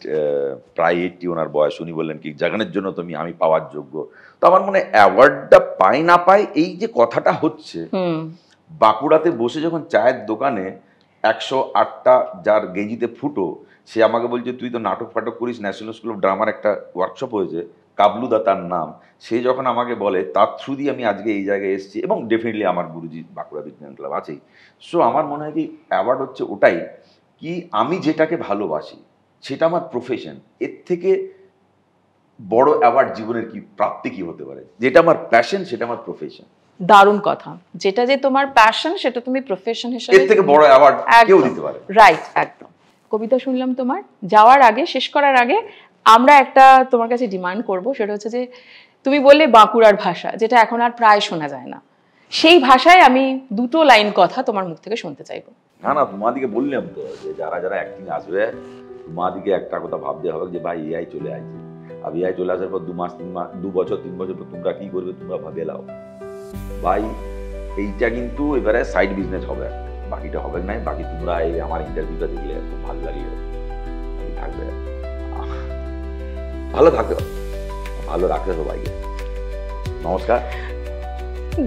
S1: প্রায় 80 ওনার বয়স, উনি বললেন কি জাগানের জন্য আমি পাওয়ার যোগ্য। তো আমার মনে হয় অ্যাওয়ার্ডটা পাই না পাই, এই যে কথাটা হচ্ছে, বাঁকুড়াতে বসে যখন চায়ের দোকানে 108টা যার গেঞ্জিতে ফুটো, সে আমাকে বলছে তুই তো নাটক ফাটক করিস, ন্যাশনাল স্কুল অফ ড্রামার একটা ওয়ার্কশপ হয়েছে, কাবলুদা তার নাম, সে যখন আমাকে বলে তার থ্রু দিয়ে আমি আজকে এই জায়গায় এসেছি, এবং ডেফিনেটলি আমার গুরুজি বাঁকুড়া বিজ্ঞান ক্লাব আছেই। সো আমার মনে হয় কি অ্যাওয়ার্ড হচ্ছে ওটাই কি আমি যেটাকে ভালোবাসি সেটা আমার প্রফেশন, এর থেকে বড় অ্যাওয়ার্ড জীবনের কি প্রাপ্তি কি হতে পারে? যেটা আমার প্যাশন সেটা আমার প্রফেশন।
S2: দারুণ কথা, যেটা যে তোমার প্যাশন সেটা তুমি প্রফেশন হিসেবে,
S1: এর থেকে বড় অ্যাওয়ার্ড কেউ দিতে পারে?
S2: রাইট, একদম। কবিতা শুনলাম তোমার, যাওয়ার আগে, শেষ করার আগে আমরা একটা তোমার কাছে ডিমান্ড করব, সেটা হচ্ছে যে তুমি বললে বাঁকুড়ার ভাষা, যেটা এখন আর প্রায় শোনা যায় না, সেই ভাষায় আমি 2 লাইন কথা তোমার মুখ থেকে শুনতে চাইবো।
S1: না তোমাদিকে বললাম তো যে যারা যারা অ্যাক্টিং আসবে তোমাদিকে একটা কথা ভাবতে হবে যে ভাই এআই চলে আসছে, আর এআই চলে আসার পর 2 মাস 3 মাস 2 বছর 3 বছর পর তোমরা কি করবে তোমরা ভাবে লাও ভাই। এইটা কিন্তু এবারে সাইড বিজনেস হবে, বাকিটা হবে না। বাকি তোমরা এই আমার ইন্টারভিউটা দেখলে খুব ভালো লাগলো, থাকবে ভালো থাকবে, ভালো রাখবে সবাইকে। নমস্কার।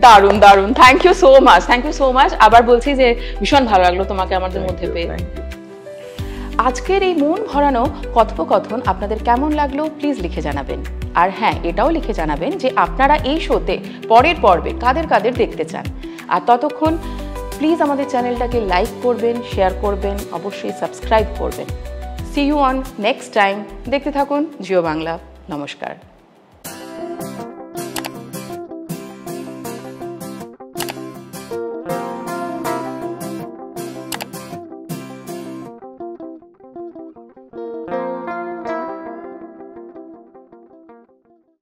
S2: দারুণ দারুণ, thank you so much, thank you so much. আবার বলছি যে ভীষণ ভালো লাগলো তোমাকে আমাদের মধ্যে পেয়ে। আজকের এই মন ভরানো কথোপকথন আপনাদের কেমন লাগলো প্লিজ লিখে জানাবেন। আর হ্যাঁ, এটাও লিখে জানাবেন যে আপনারা এই শোতে পরের পর্বে কাদের কাদের দেখতে চান। আর ততক্ষণ প্লিজ আমাদের চ্যানেলটাকে লাইক করবেন, শেয়ার করবেন, অবশ্যই সাবস্ক্রাইব করবেন। See you on next time. দেখতে থাকুন জিও বাংলা। নমস্কার।